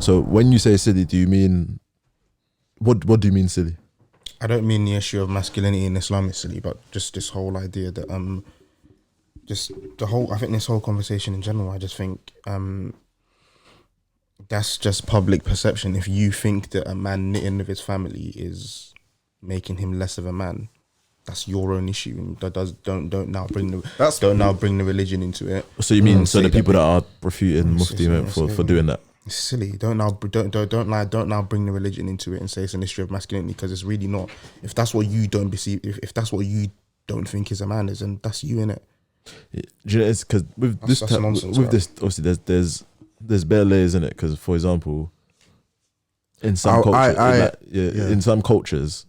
So when you say silly, do you mean what do you mean silly? I don't mean the issue of masculinity in Islam is silly, but just this whole idea that I think this whole conversation in general, I just think that's just public perception. If you think that a man knitting with his family is making him less of a man, that's your own issue, and don't now bring the religion into it. So you mean the people that are refuting Mufti for doing that? It's silly. Don't now bring the religion into it and say it's an issue of masculinity, because it's really not. If that's what you don't perceive, if that's what you don't think is a man, then that's you, innit? Yeah. Do you know, it's because with this obviously there's bare layers in it. Because for example, in some cultures, in some cultures,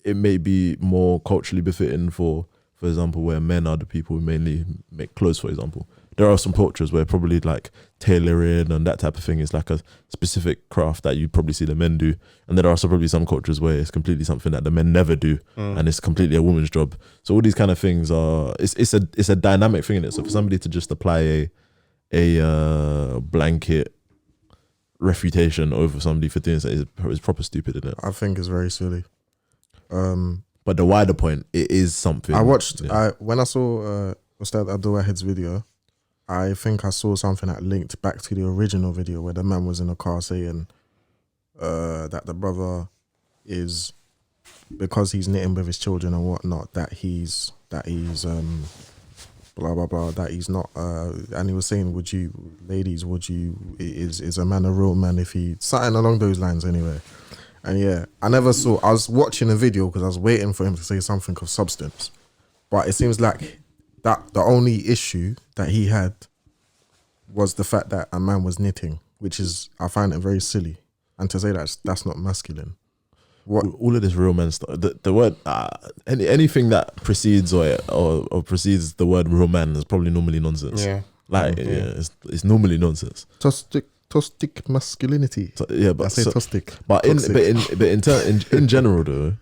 it may be more culturally befitting for example, where men are the people who mainly make clothes. For example, there are some cultures where probably like tailoring and that type of thing is like a specific craft that you probably see the men do, and there are also probably some cultures where it's completely something that the men never do, and it's completely a woman's job. So all these kind of things are it's a dynamic thing in it. So for somebody to just apply a blanket refutation over somebody for doing something is proper stupid, isn't it? I think it's very silly. But the wider point, it is something. When I saw Ustad Abdul Wahid's video, I think I saw something that linked back to the original video where the man was in the car saying that the brother is, because he's knitting with his children and whatnot, that he's blah blah blah, that he's not and he was saying, is a man a real man if he, something along those lines anyway. And yeah, I was watching a video because I was waiting for him to say something of substance, but it seems like that the only issue that he had was the fact that a man was knitting, which is, I find it very silly, and to say that's not masculine. What all of this real man stuff, the word anything that precedes or precedes the word real man is probably normally nonsense. It's normally nonsense. Toxic masculinity. But I say toxic. But in general though,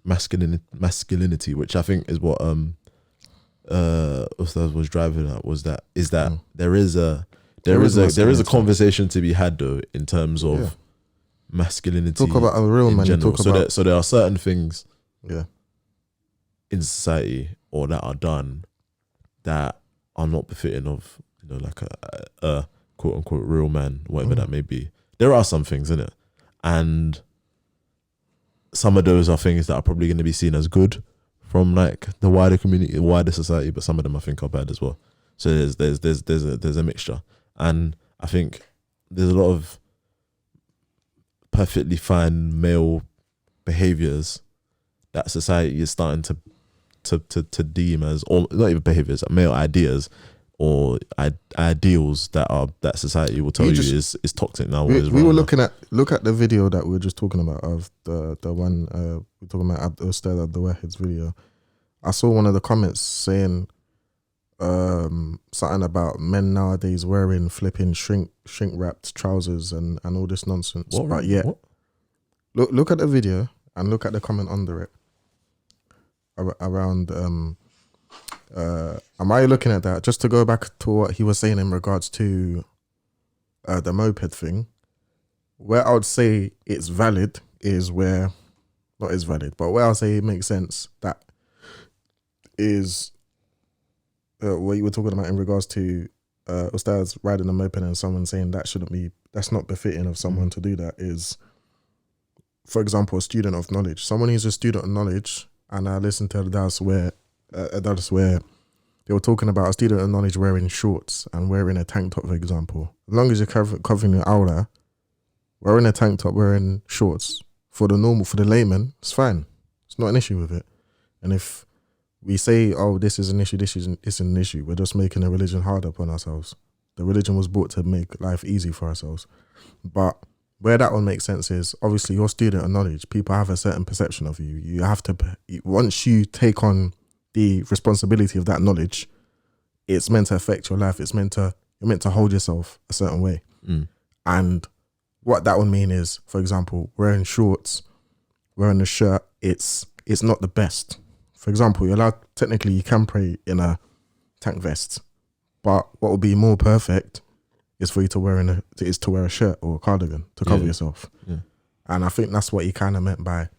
masculinity, which I think is what Ustaz was driving at, there is a conversation to be had though in terms of masculinity. Talk about a real man. So there are certain things in society or that are done that are not befitting of, you know, like a quote unquote real man, whatever that may be. There are some things in it, and some of those are things that are probably going to be seen as good from like the wider community, the wider society, but some of them I think are bad as well. So there's a mixture, and I think there's a lot of perfectly fine male behaviors that society is starting to deem as, or not even behaviors, male ideas or ideals that society will tell you is toxic now. We were look at the video that we were just talking about, of the one we're talking about, Ustad Abdul Wahid's video. I saw one of the comments saying something about men nowadays wearing flipping shrink wrapped trousers and all this nonsense. Look at the video and look at the comment under it around am I looking at that? Just to go back to what he was saying in regards to the moped thing, where I would say it's valid is where, not is valid, but where I'll say it makes sense, that is what you were talking about in regards to Ustaz riding a moped and someone saying that's not befitting of someone to do that, is, for example, a student of knowledge. Someone who's a student of knowledge, and I listened to that's where they were talking about a student of knowledge wearing shorts and wearing a tank top, for example. As long as you're covering your aura, wearing a tank top, wearing shorts, for the layman, it's fine. It's not an issue with it. And if we say, oh, this is an issue, this isn't an issue, we're just making the religion hard upon ourselves. The religion was brought to make life easy for ourselves. But where that one makes sense is, obviously, you're a student of knowledge. People have a certain perception of you. You have to, once you take on the responsibility of that knowledge, it's meant to affect your life. You're meant to hold yourself a certain way. And what that would mean is, for example, wearing shorts, wearing a shirt, it's not the best. For example, technically you can pray in a tank vest, but what would be more perfect is for you to wear a shirt or a cardigan to cover yourself. Yeah. And I think that's what he kind of meant by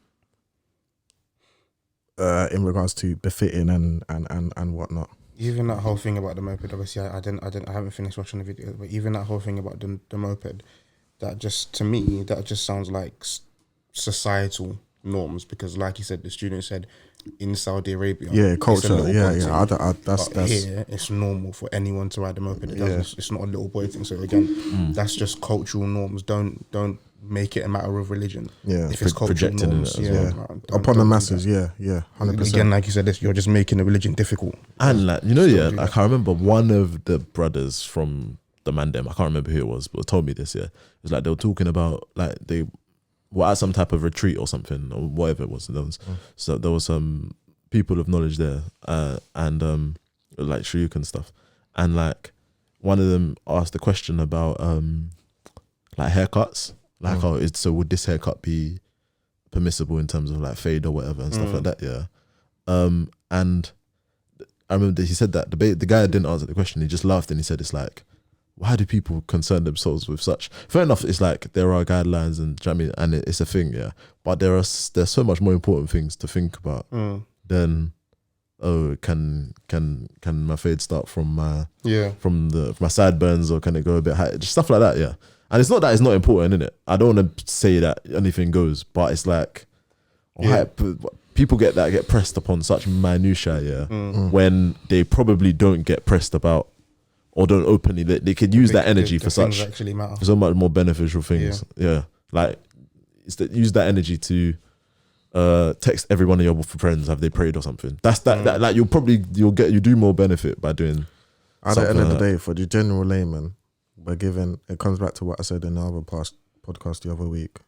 in regards to befitting and whatnot. Even that whole thing about the moped, obviously I haven't finished watching the video, but even that whole thing about the moped, that just, to me, that just sounds like societal norms, because like you said, the student said in Saudi Arabia, culture, that's here it's normal for anyone to ride a moped. It's not a little boy thing. So again, that's just cultural norms. Don't make it a matter of religion. If it's cultural norms, upon the masses, 100%. Again, like you said, you're just making the religion difficult. And like like I remember one of the brothers from the Mandem, I can't remember who it was, but told me this. It was like they were talking about like they were at some type of retreat or something or whatever it was. So there was some people of knowledge there, and like shuyuk and stuff, and like one of them asked a question about like haircuts. Like, so would this haircut be permissible in terms of like fade or whatever and stuff like that? And I remember he said that the guy didn't answer the question. He just laughed and he said, "It's like, why do people concern themselves with such?" Fair enough. It's like there are guidelines and and it's a thing, But there's so much more important things to think about than can my fade start from my my sideburns, or can it go a bit high? Just stuff like that, And it's not that it's not important, innit? I don't want to say that anything goes, but it's like people get pressed upon such minutiae, when they probably don't get pressed about or don't openly. They could use that energy for such actually matter. For so much more beneficial things. Like use that energy to text every one of your friends, have they prayed or something. That's that like you do more benefit by doing. At the end of the day, for the general layman, we're given, it comes back to what I said in the other podcast the other week,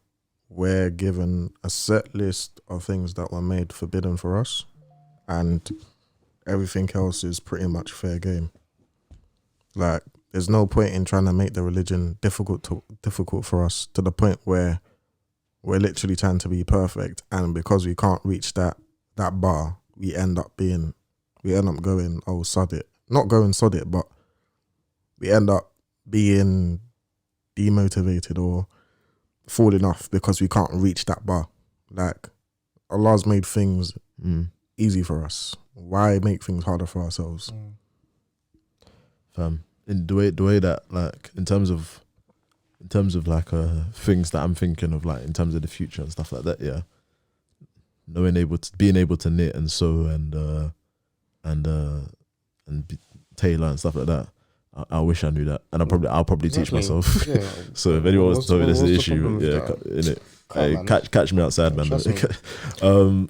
we're given a set list of things that were made forbidden for us, and everything else is pretty much fair game. Like, there's no point in trying to make the religion difficult for us to the point where we're literally trying to be perfect, and because we can't reach that bar, we end up going, sod it. Not going sod it, but we end up being demotivated or falling off because we can't reach that bar. Like, Allah's made things easy for us. Why make things harder for ourselves? In the way that, like, in terms of like things that I'm thinking of, like in terms of the future and stuff like that, being able to knit and sew and tailor and stuff like that. I wish I knew that, and I'll probably teach myself. So if anyone wants to tell me there's an issue, catch me outside, man.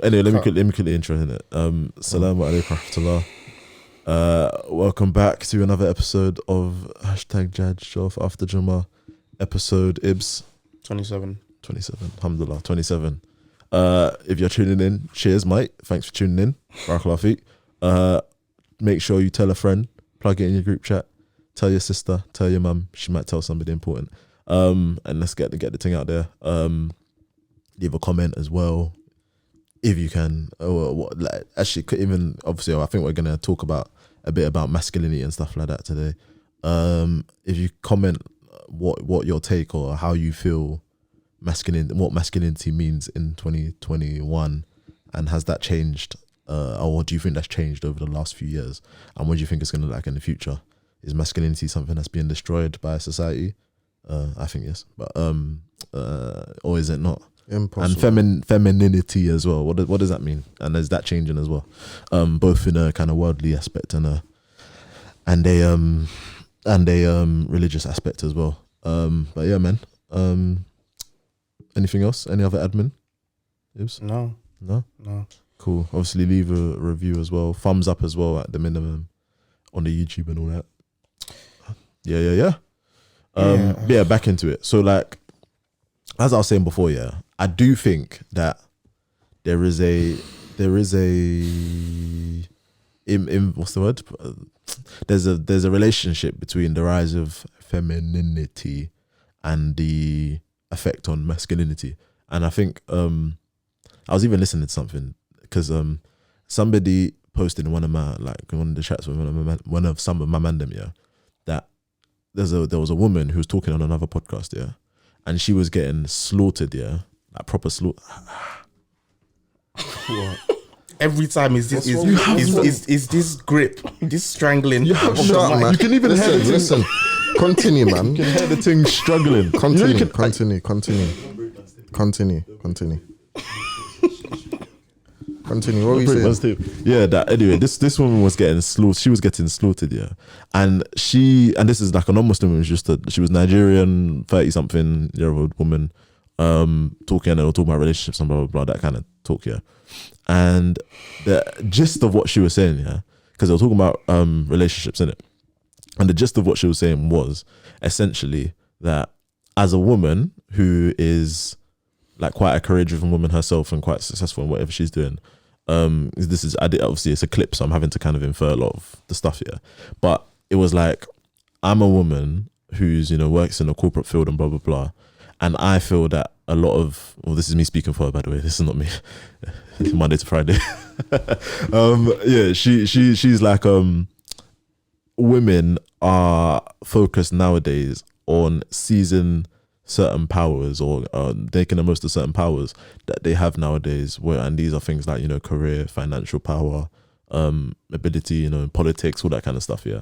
Anyway, let me quickly intro in it. Assalamu alaikum warahmatullah. Welcome back to another episode of #Jollof after Jummah, episode IBS 27. Alhamdulillah, 27. If you're tuning in, cheers, mate. Thanks for tuning in. Barakallahu feek. Make sure you tell a friend, plug it in your group chat. Tell your sister, tell your mum. She might tell somebody important. And let's get the thing out there. Leave a comment as well, if you can. Actually, even obviously, I think we're gonna talk about a bit about masculinity and stuff like that today. If you comment what your take or how you feel what masculinity means in 2021, and has that changed, or do you think that's changed over the last few years? And what do you think it's gonna look like in the future? Is masculinity something that's being destroyed by society? I think yes, but or is it not? Impossible. And femininity as well. What does that mean? And is that changing as well? Both in a kind of worldly aspect and a religious aspect as well. But yeah, man. Anything else? Any other admin? Ibs? No. Cool. Obviously, leave a review as well. Thumbs up as well at the minimum on the YouTube and all that. Yeah. Back into it. So, like, as I was saying before, I do think that there is a what's the word? There's a relationship between the rise of femininity and the effect on masculinity. And I think I was even listening to something because somebody posted in one of the chats with some of my mandem, that there was a woman who was talking on another podcast, yeah, and she was getting slaughtered, yeah, like proper slaughter. Every time is this grip, this strangling. Shut up, man. You can even listen. Continue, man. You can hear the thing struggling. Continue. Continue. What were you saying? Yeah, that anyway. This woman was getting slaughtered. She was getting slaughtered, yeah. And this is like a non-Muslim woman. She was Nigerian, 30-something-year-old woman, talking about relationships and blah blah blah, that kind of talk, yeah. And the gist of what she was saying, yeah, because they were talking about relationships, innit? And the gist of what she was saying was essentially that as a woman who is like quite a career-driven woman herself and quite successful in whatever she's doing, obviously it's a clip, so I'm having to kind of infer a lot of the stuff here. But it was like, I'm a woman who's, works in a corporate field and blah blah blah, and I feel that a lot of, well, this is me speaking for her, by the way, this is not me. Monday to Friday. Yeah, she's like, women are focused nowadays on seizing certain powers or making the most of certain powers that they have nowadays, and these are things like, career, financial power, ability, politics, all that kind of stuff, yeah,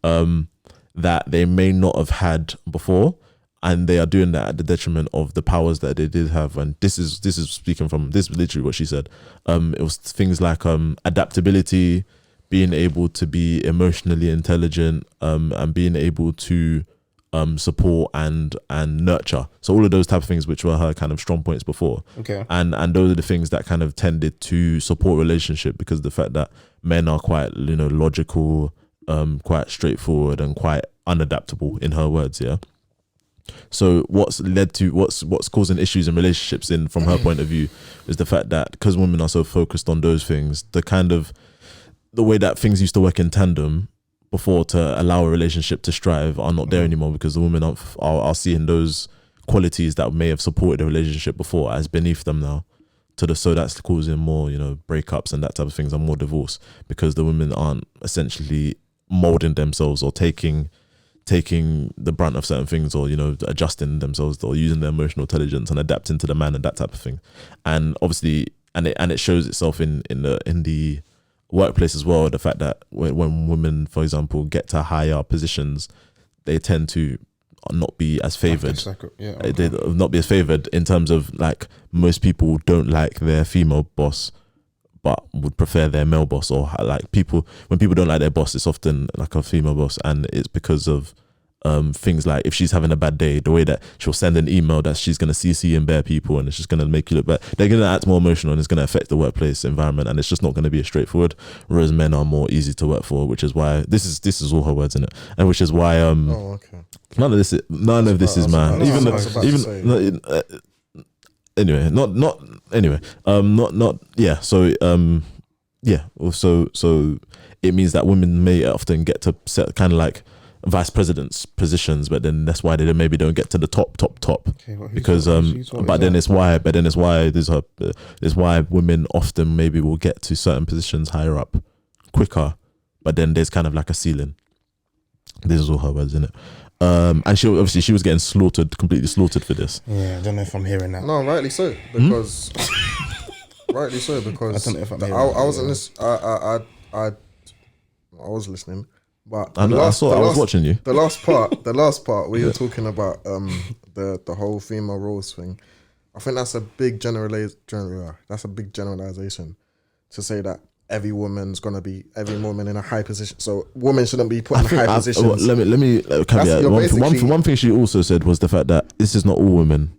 that they may not have had before, and they are doing that at the detriment of the powers that they did have. And this is speaking from, this is literally what she said. It was things like adaptability, being able to be emotionally intelligent, and being able to support and nurture. So all of those type of things, which were her kind of strong points before. Okay. And those are the things that kind of tended to support relationship, because of the fact that men are quite, logical, quite straightforward and quite unadaptable, in her words, yeah. So what's causing issues in relationships, from her point of view, is the fact that because women are so focused on those things, the way that things used to work in tandem before to allow a relationship to strive are not there anymore, because the women are seeing those qualities that may have supported a relationship before as beneath them now. So that's causing more, breakups and that type of things, and more divorce, because the women aren't essentially molding themselves or taking the brunt of certain things, or adjusting themselves, or using their emotional intelligence and adapting to the man and that type of thing. And obviously, and it shows itself in the workplace as well, the fact that when women, for example, get to higher positions, they tend to not be as favored. They not be as favored in terms of, like, most people don't like their female boss but would prefer their male boss, or like when people don't like their boss, it's often like a female boss, and it's because of things like, if she's having a bad day, the way that she'll send an email that she's going to CC and bare people, and it's just going to make you look bad. They're going to act more emotional, and it's going to affect the workplace environment, and it's just not going to be as straightforward, whereas men are more easy to work for, which is why this is all her words in it, and which is why none of this is man. So it means that women may often get to set kind of like vice president's positions, but then that's why they maybe don't get to the top, okay, well, because it's why women often maybe will get to certain positions higher up quicker, but then there's kind of like a ceiling. This is all her words, isn't it? And she was getting completely slaughtered for this. Yeah, I don't know if I'm hearing that. No, rightly so, because rightly so, because I don't know if I wasn't listening. I was listening, but I was watching you. The last part where you're talking about the whole female roles thing, I think that's a big generalization to say that every woman in a high position. So women shouldn't be put in high positions. Let me caveat. One thing she also said was the fact that this is not all women,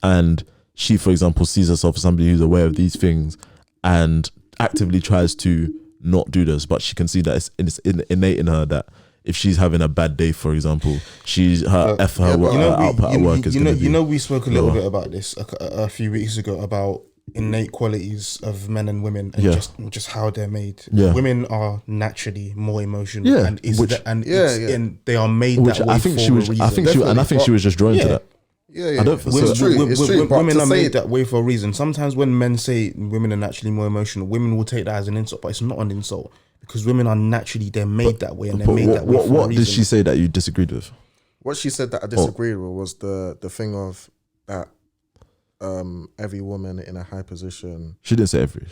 and she, for example, sees herself as somebody who's aware of these things and actively tries to not do this, but she can see that it's innate in her that if she's having a bad day, for example, her output at work is going to be. We spoke a little bit about this a few weeks ago about innate qualities of men and women, and just how they're made. Yeah. Women are naturally more emotional, and they are made that way for a reason. I think she was just drawing to that. Yeah. It's true. Women are made that way for a reason. Sometimes when men say women are naturally more emotional, women will take that as an insult, but it's not an insult, because women are naturally, they're made that way, and they're made that way for a reason. What did she say that you disagreed with? What she said that I disagreed with was the thing of that every woman in a high position. She didn't say every.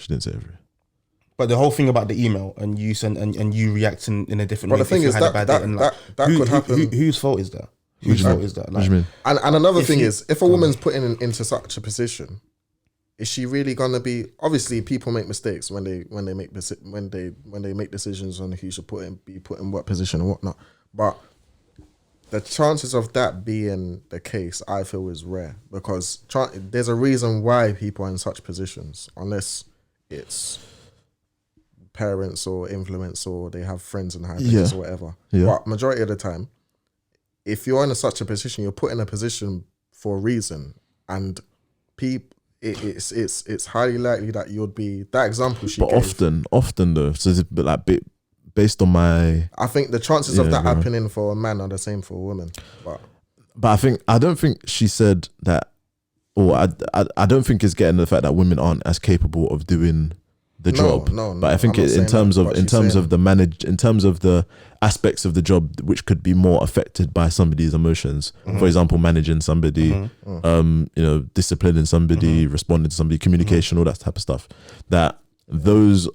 But the whole thing about the email and you send and you react in a different way. But the thing is that could happen. Whose fault is that? Whose fault is that? What do you mean? And another thing is, if a woman's put into such a position, is she really gonna be? Obviously, people make mistakes when they make decisions on who should be put in what position and whatnot. But the chances of that being the case, I feel, is rare, because there's a reason why people are in such positions, unless it's parents or influence or they have friends in high places or whatever. Yeah. But majority of the time, if you're in such a position, you're put in a position for a reason, and it's highly likely that you'd be that example she gave. Often though, so it's like based on my, I think the chances of that happening for a man are the same for a woman. But I don't think she said that, or I don't think it's getting the fact that women aren't as capable of doing the job. No, but I think in terms of the aspects of the job which could be more affected by somebody's emotions. For example, managing somebody, disciplining somebody, responding to somebody, communication, all that type of stuff. That those,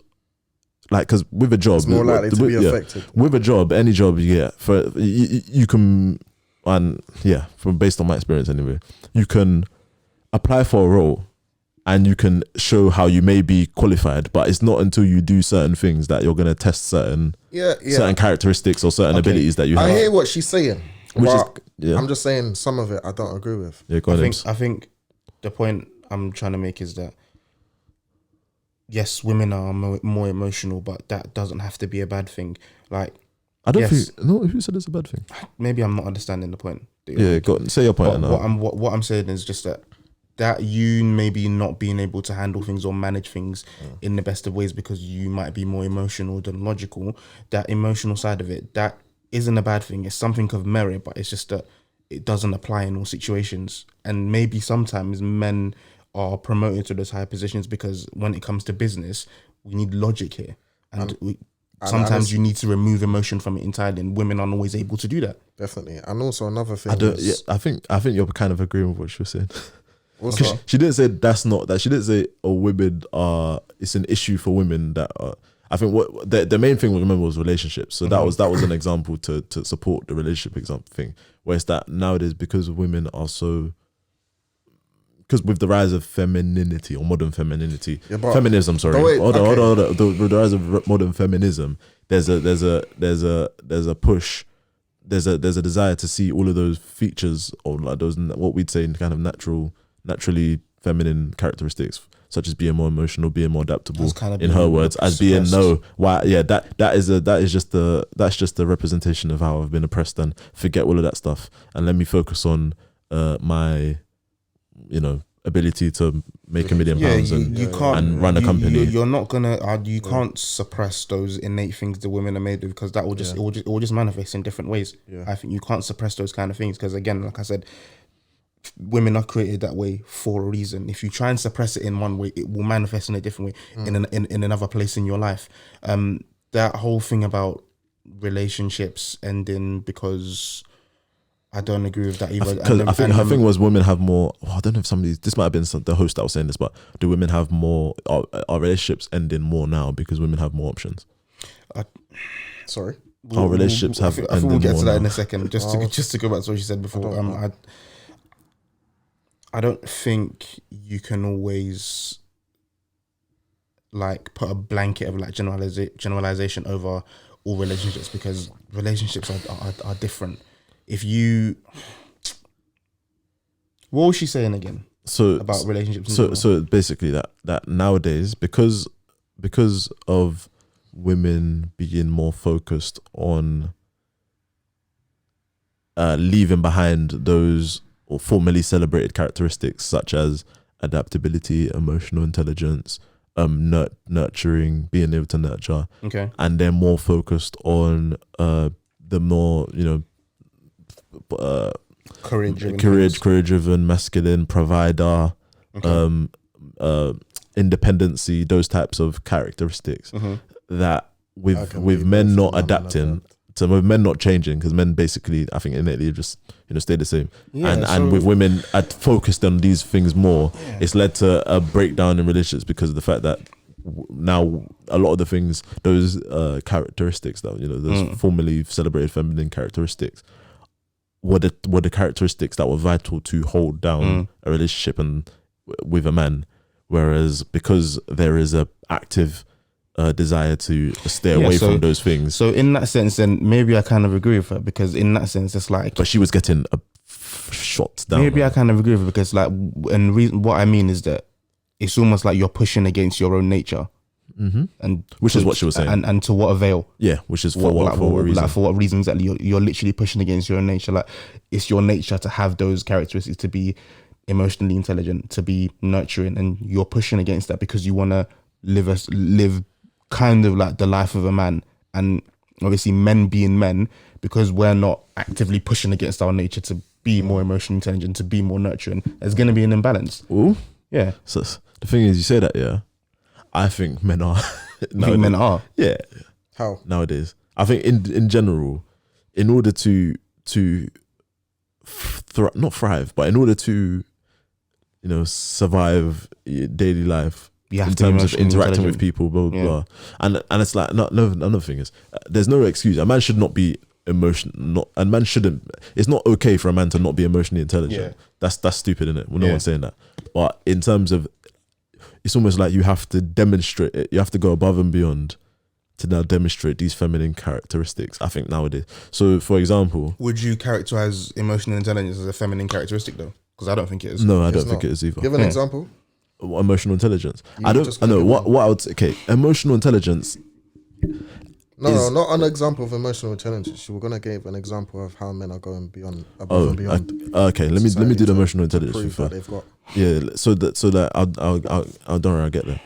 like, because with a job, it's more likely to be affected. With a job, any job you get, for you can, and from based on my experience anyway, you can apply for a role and you can show how you may be qualified, but it's not until you do certain things that you're going to test certain characteristics or certain abilities that you have. I hear what she's saying, I'm just saying some of it I don't agree with. I think the point I'm trying to make is that yes, women are more emotional, but that doesn't have to be a bad thing. Like, I don't think. No, who said it's a bad thing? Maybe I'm not understanding the point. Say your point. What I'm saying is just that you maybe not being able to handle things or manage things in the best of ways because you might be more emotional than logical. That emotional side of it, that isn't a bad thing. It's something of merit, but it's just that it doesn't apply in all situations. And maybe sometimes men are promoted to those high positions because when it comes to business, we need logic here. And sometimes you need to remove emotion from it entirely, and women aren't always able to do that. Definitely. And also another thing I think you're kind of agreeing with what she was saying. She didn't say she didn't say women are, it's an issue for women that I think what the main thing, remember, was relationships. So that was an example to support the relationship example thing, where it's that nowadays, because women are so, because with the rise of femininity or modern femininity, feminism, sorry, hold on, the rise of modern feminism, there's a push, there's a desire to see all of those features, or like those, what we'd say, kind of naturally feminine characteristics, such as being more emotional, being more adaptable, kind of, in her words, as being that's just the representation of how I've been oppressed, and forget all of that stuff and let me focus on my ability to make £1 million and run a company. You're not gonna you can't suppress those innate things the women are made with, because that will just it will just manifest in different ways. I think you can't suppress those kind of things, because again, like I said, women are created that way for a reason. If you try and suppress it in one way, it will manifest in a different way in another place in your life. That whole thing about relationships ending because, I don't agree with that either. I think her thing was women have more. I don't know if this might have been the host that was saying this, but do women have more? Are relationships ending more now because women have more options? Sorry, our relationships have. I think we'll get to that in a second. Just to go back to what you said before. I don't think you can always like put a blanket of like generalization over all relationships, because relationships are different. What was she saying again? About relationships. So basically that nowadays, because of women being more focused on leaving behind those or formerly celebrated characteristics such as adaptability, emotional intelligence, nurturing, being able to nurture, and they're more focused on the more career-driven, masculine, provider, independency, those types of characteristics. That with men not adapting, So with men not changing, because men basically, I think innately just stay the same, and with women focused on these things more, it's led to a breakdown in relationships because of the fact that now a lot of the things, those characteristics that those formerly celebrated feminine characteristics, were the characteristics that were vital to hold down a relationship and with a man, whereas because there is a active desire to stay away from those things. So in that sense, then maybe I kind of agree with her, because in that sense, it's like. But she was getting a shot down. Maybe I kind of agree with her, because like, and what I mean is that it's almost like you're pushing against your own nature, and which is what she was saying, and to what avail? Yeah, which is for what reason? Like for what reason exactly? You're literally pushing against your own nature. Like it's your nature to have those characteristics, to be emotionally intelligent, to be nurturing, and you're pushing against that because you want to live kind of like the life of a man. And obviously men being men, because we're not actively pushing against our nature to be more emotionally intelligent, to be more nurturing, there's going to be an imbalance. Ooh. Yeah. So the thing is, you say that, yeah, I think men are. Men are? Yeah. How? Nowadays. I think in general, in order to not thrive, but in order to survive daily life, in terms of interacting with people, blah blah blah, and it's like another thing is, there's no excuse. A man should not be it's not okay for a man to not be emotionally intelligent. That's stupid, isn't it? Well, no one's saying that. But in terms of, it's almost like you have to demonstrate it. You have to go above and beyond to now demonstrate these feminine characteristics, I think, nowadays. So for example, would you characterize emotional intelligence as a feminine characteristic though? Because I don't think it is. No, I don't think it is either. Give an example. Emotional intelligence. I know what I would say. Okay, emotional intelligence. No, not an example of emotional intelligence. We're gonna give an example of how men are going above and beyond. Okay, let me do the emotional intelligence that they've got. Yeah, so that I'll don't worry, I'll get there.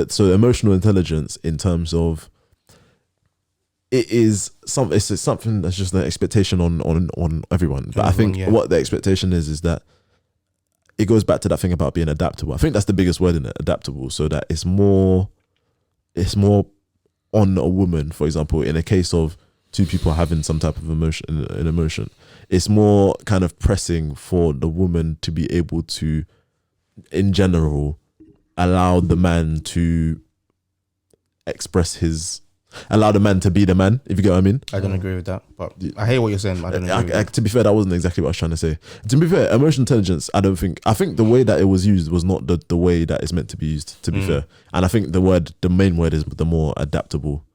So emotional intelligence, in terms of, it's something that's just the expectation on everyone. But I think what the expectation is that it goes back to that thing about being adaptable. I think that's the biggest word in it, adaptable. So that it's more on a woman, for example, in a case of two people having some type of emotion, it's more kind of pressing for the woman to be able to, in general, allow the man to allow the man to be the man, if you get what I mean. I don't agree with that, but I hear what you're saying. But I don't agree with that. To be fair, that wasn't exactly what I was trying to say. To be fair, emotional intelligence, I think the way that it was used was not the way that it's meant to be used, to be fair. And I think the main word is the more adaptable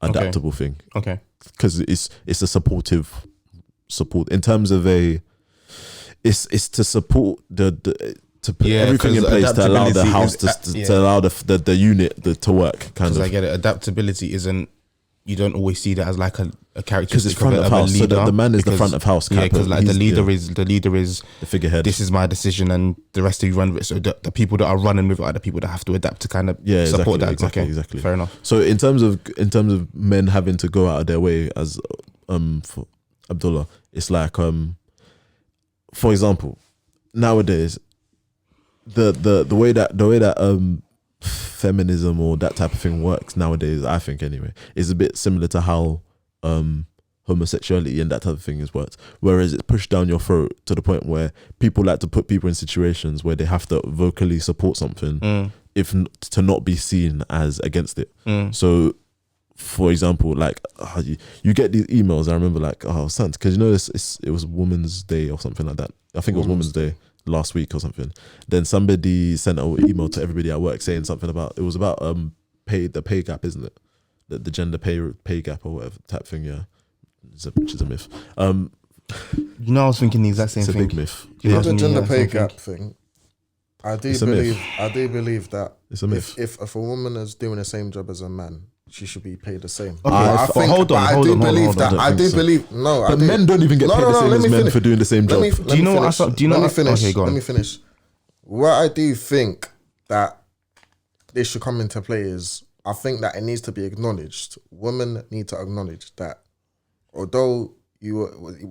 thing. Okay. Because it's a support in terms of it's to support to put everything in place to allow the house to allow the unit to work. Because I get it. Adaptability isn't. You don't always see that as like a characteristic. Because it's front of house, so the man is the front of house. Yeah, because like the leader is the figurehead. This is my decision, and the rest of you run with it. So the people that are running with it are the people that have to adapt to kind of support that. Exactly. Fair enough. So in terms of men having to go out of their way, as for Abdullah, it's like for example, nowadays, the way that feminism or that type of thing works nowadays, I think anyway, is a bit similar to how homosexuality and that type of thing is worked. Whereas it's pushed down your throat to the point where people like to put people in situations where they have to vocally support something to not be seen as against it. So for example, like you get these emails, I remember, like, oh, son, because it was Women's Day or something like that. I think it was Women's Day last week or something. Then somebody sent an email to everybody at work saying something about, it was about the pay gap, isn't it? The gender pay gap or whatever type thing, yeah. Which is a myth. I was thinking the exact same thing. It's a big myth. The gender pay gap thing, I do believe that it's a myth. If a woman is doing the same job as a man, she should be paid the same. Okay, I do believe that. But men don't even get paid the same as men for doing the same job. Let me finish. Okay, go on. Let me finish. What I do think that this should come into play is, I think that it needs to be acknowledged. Women need to acknowledge that although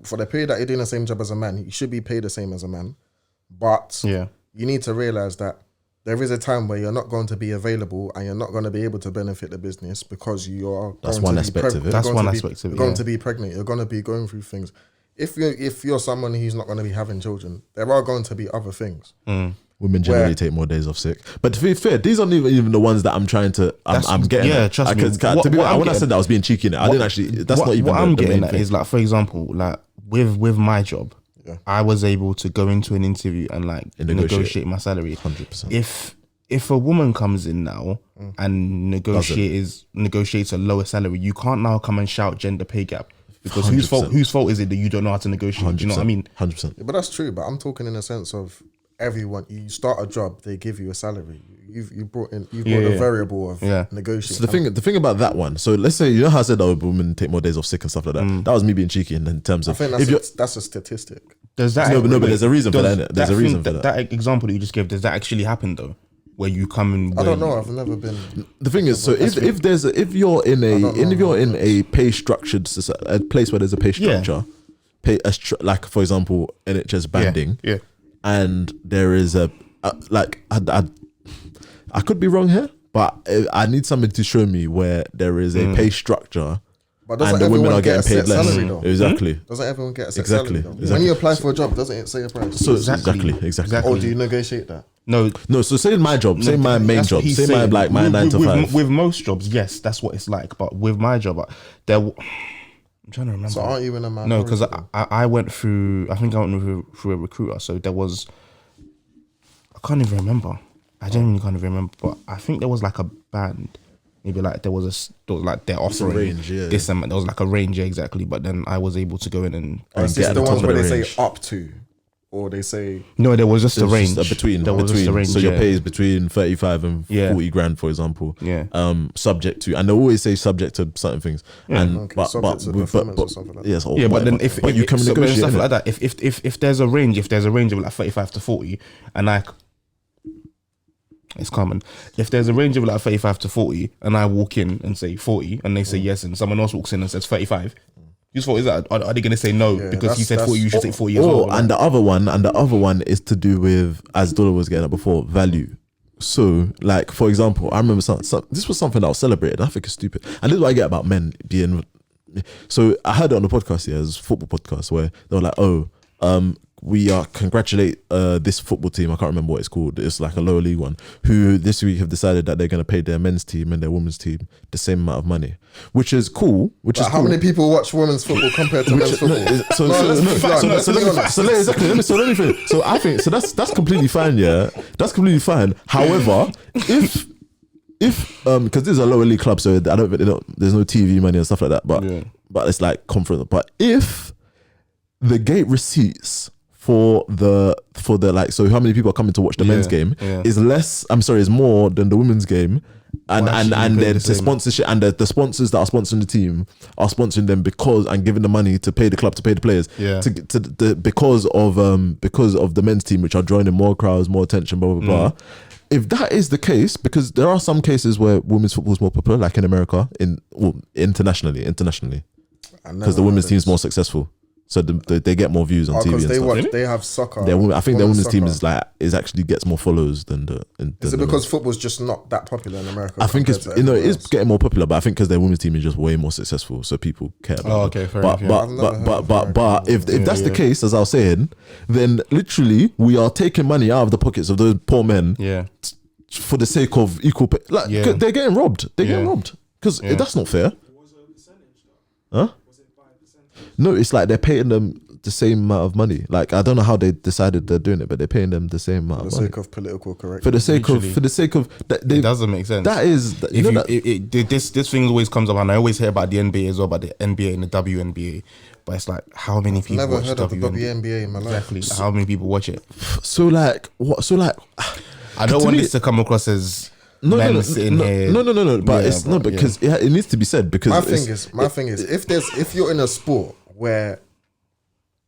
for the period that you're doing the same job as a man, you should be paid the same as a man. But you need to realize that there is a time where you're not going to be available and you're not going to be able to benefit the business because you're That's one aspect of it. That's one aspect of it. You're going to be pregnant. You're going to be going through things. If you're someone who's not going to be having children, there are going to be other things. Women generally take more days off sick. But to be fair, these aren't even the ones that I'm trying to. I'm getting. Yeah, trust me. When I said that, I was being cheeky in it. I didn't actually. That's not even what I'm getting at thing. is like, for example, like with my job, I was able to go into an interview and like negotiate my salary. 100%. If a woman comes in now and negotiates a lower salary, you can't now come and shout gender pay gap. Because whose fault is it that you don't know how to negotiate? Do you know what I mean? 100%. Yeah, but that's true. But I'm talking in a sense of everyone. You start a job, they give you a salary. You brought the variable of negotiating. So the thing about that one. So let's say, you know how I said that women take more days off sick and stuff like that. That was me being cheeky in terms of. I think that's a statistic. Does that? No, but there's a reason for that. There's a reason for that. That example that you just gave, does that actually happen though? Where you come in? I don't know. I've never been. The thing is, so if you're in a pay structured a place where there's a pay structure, like for example NHS banding, and there is I could be wrong here, but I need something to show me where there is a pay structure. But and the women are getting paid less. Salary, exactly. Doesn't everyone get a set salary though? Exactly. When you apply for a job, doesn't it say a price? So exactly. Or do you negotiate that? No. So say my job, say my main job, say my 9 to 5. With most jobs, yes, that's what it's like. But with my job, I'm trying to remember. So aren't you in a minority? No, because I went through. I think I went through a recruiter. So there was. I can't even remember. I genuinely can't even remember. But I think there was like a band. Maybe like there was like they're offering range, this and there was like a range, exactly. But then I was able to go in and is this the ones where they say up to, or they say no? There was just a range between. There was just a range. So your pay is between 35 and 40 grand, for example. Yeah. Subject to, and they always say subject to certain things. Yeah. And but or something like that. Yes. Yeah, but then if you come negotiate stuff like that, if there's a range, of like 35 to 40, and it's common. If there's a range of like 35 to 40 and I walk in and say 40 and they say yes and someone else walks in and says 35, whose fault is that? Are they going to say no because you said 40, you should say 40 as well? And the other one is to do with, as Dola was getting at before, value. So like, for example, I remember this was something that was celebrated. I think it's stupid. And this is what I get about men being, so I heard it on the podcast, it was a football podcast where they were like, we congratulate this football team. I can't remember what it's called. It's like a lower league one, who this week have decided that they're going to pay their men's team and their women's team the same amount of money, which is cool. How many people watch women's football compared to men's football? Let me finish. So I think that's completely fine. Yeah, that's completely fine. However, if because this is a lower league club, so there's no TV money and stuff like that. But it's like conference. But if the gate receipts for the like, so how many people are coming to watch the men's game is more than the women's game, and the sponsorship and the sponsors that are sponsoring the team are sponsoring them and giving the money to pay the club, to pay the players, because of the men's team, which are drawing in more crowds, more attention, blah blah blah. If that is the case, because there are some cases where women's football is more popular, like in America, internationally, because the women's team is more successful. So they get more views on TV and stuff. They have soccer. I think their women's team is actually gets more followers than the. Is it because football's just not that popular in America? I think it is getting more popular, but I think because their women's team is just way more successful, so people care about it. Okay, fair enough. But if that's the case, as I was saying, then literally we are taking money out of the pockets of those poor men. For the sake of equal pay, they're getting robbed. They're getting robbed because that's not fair. Was it a percentage though? Huh? Was it 5%? No, it's like they're paying them the same amount of money. Like, I don't know how they decided they're doing it, but they're paying them the same amount of money. For the sake of political correctness. For the sake of it doesn't make sense. That is, this thing always comes up, and I always hear about the NBA as well, about the NBA and the WNBA. But it's like, how many people never watch heard of the WNBA in my life. Exactly. How many people watch it? So like, what? So like, I don't want this to come across as no. But but because it needs to be said. Because my thing is, if you're in a sport where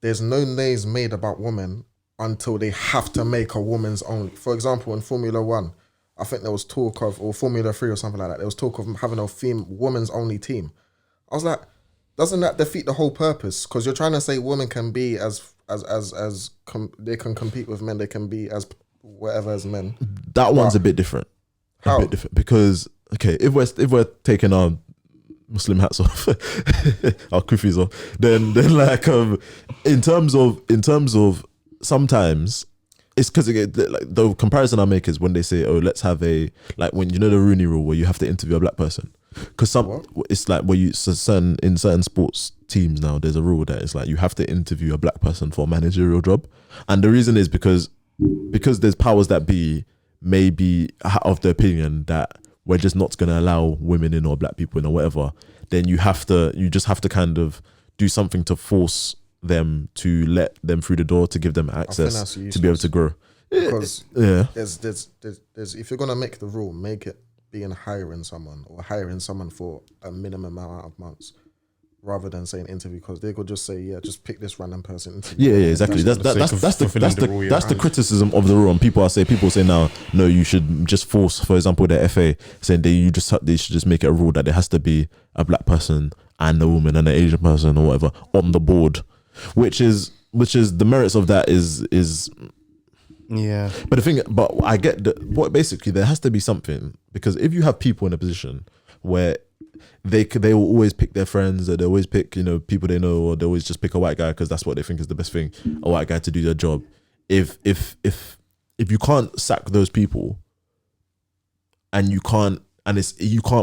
there's no names made about women until they have to make a woman's only. For example, in Formula 1, I think there was talk of, or Formula 3 or something like that, there was talk of having a women's only team. I was like, doesn't that defeat the whole purpose? Because you're trying to say women can be they can compete with men, they can be as whatever as men. That one's a bit different. How? A bit different because if we're taking our Muslim hats off, our kufis off, then like in terms of sometimes it's because like the comparison I make is when they say, oh, let's have a, like when you know the Rooney Rule where you have to interview a black person, because it's like where in certain sports teams now there's a rule that it's like you have to interview a black person for a managerial job, and the reason is because there's powers that be may be of the opinion that we're just not going to allow women in or black people in or whatever, then you just have to kind of do something to force them to let them through the door, to give them access to be able to grow. Because yeah, there's if you're gonna make the rule, make it being hiring someone or hiring someone for a minimum amount of months, rather than saying interview, because they could just say, yeah, just pick this random person. Yeah, exactly. That's the criticism of the rule. And people say now, no, you should just force, for example, the FA saying they should just make it a rule that there has to be a black person and a woman and an Asian person or whatever on the board, which is the merits of that is yeah. But I get basically there has to be something, because if you have people in a position where they will always pick their friends, or they always pick people they know, or they always just pick a white guy because that's what they think is the best thing, a white guy to do their job. If you can't sack those people, and you can't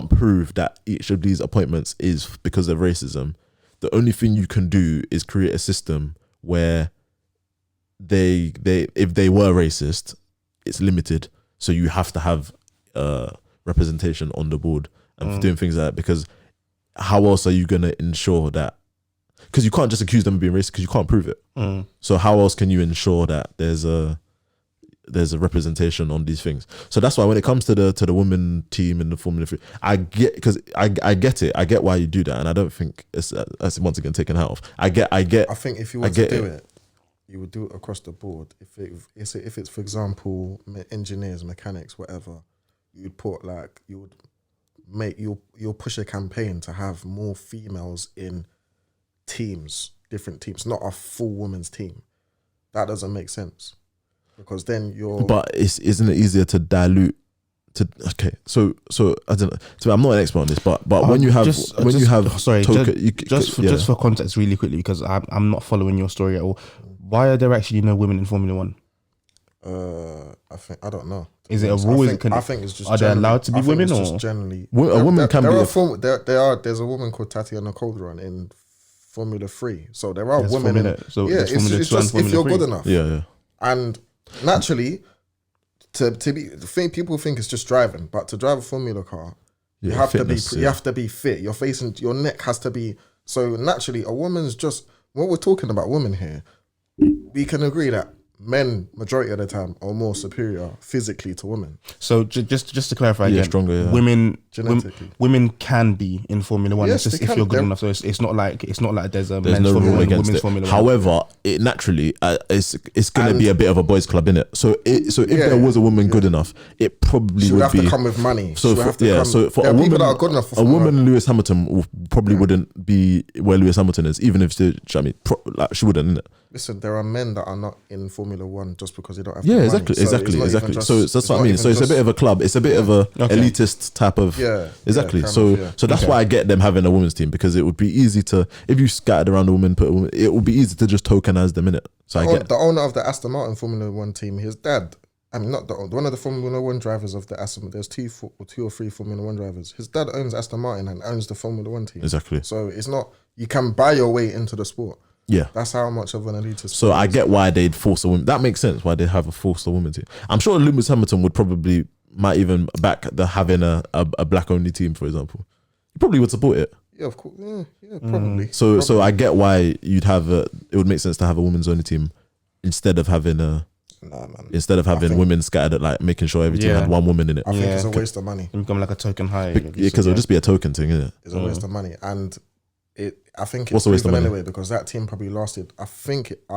prove that each of these appointments is because of racism, the only thing you can do is create a system where if they were racist, it's limited, so you have to have representation on the board and doing things like that, because how else are you going to ensure that? Because you can't just accuse them of being racist because you can't prove it. So how else can you ensure that there's a representation on these things? So that's why when it comes to the women team in the Formula 3, I get it. I get why you do that, and I don't think that's once again taken out of. I think if you were to do it, you would do it across the board. If it's for example engineers, mechanics, whatever, you'd put like you'll push a campaign to have more females in teams, different teams, not a full women's team. That doesn't make sense, because then you're. But isn't it easier to dilute? So I don't know. So I'm not an expert on this, but when you have just for context, really quickly, because I'm not following your story at all. Why are there actually no women in Formula One? I don't know. Is it a rule? I think it's just. Are they allowed to be women, or just generally? A woman can be. There's a woman called Tatiana Calderon in Formula 3. So there are women in it. So yeah, it's just if you're good enough. Yeah. And naturally, people think it's just driving, but to drive a Formula car, you have to be fit. Your neck has to be. So naturally, a woman's just. When we're talking about women here, we can agree that men, majority of the time, are more superior physically to women. So just to clarify again, stronger, yeah. Women can be in Formula One. Yes, it's just if you're good enough. So it's not like there's no men's rule Formula One, against women's it. Formula One. However, it naturally it's going to be a bit of a boys' club, innit? So if there was a woman good enough, it probably she would have be to come with money. So for a woman that are good enough for a woman, Lewis Hamilton probably wouldn't be where Lewis Hamilton is, even if she wouldn't, innit? Listen, there are men that are not in Formula One just because they don't have money. Exactly. So that's what I mean. So it's a bit of a club. It's a bit of a elitist type of. Exactly. So that's why I get them having a women's team, because it would be easy to, if you scattered around a woman, it would be easy to just tokenize them in it. So I get the owner of the Aston Martin Formula One team. His dad. I mean, not one of the Formula One drivers of the Aston. There's two or three Formula One drivers. His dad owns Aston Martin and owns the Formula One team. Exactly. So it's not, you can buy your way into the sport. Yeah, that's how much of an elitist. So I get why they'd force a woman. That makes sense why they'd have a force a woman team. I'm sure Lewis Hamilton might even back having a black only team, for example. He probably would support it. Yeah, of course. Yeah, probably. So I get why you'd have it would make sense to have a women's only team instead of having women scattered at, like, making sure every team had one woman in it. I think it's a waste of money. It become like a token high. Because it'll just be a token thing, isn't it? It's a waste of money, and I think it's proven anyway, because that team probably lasted. I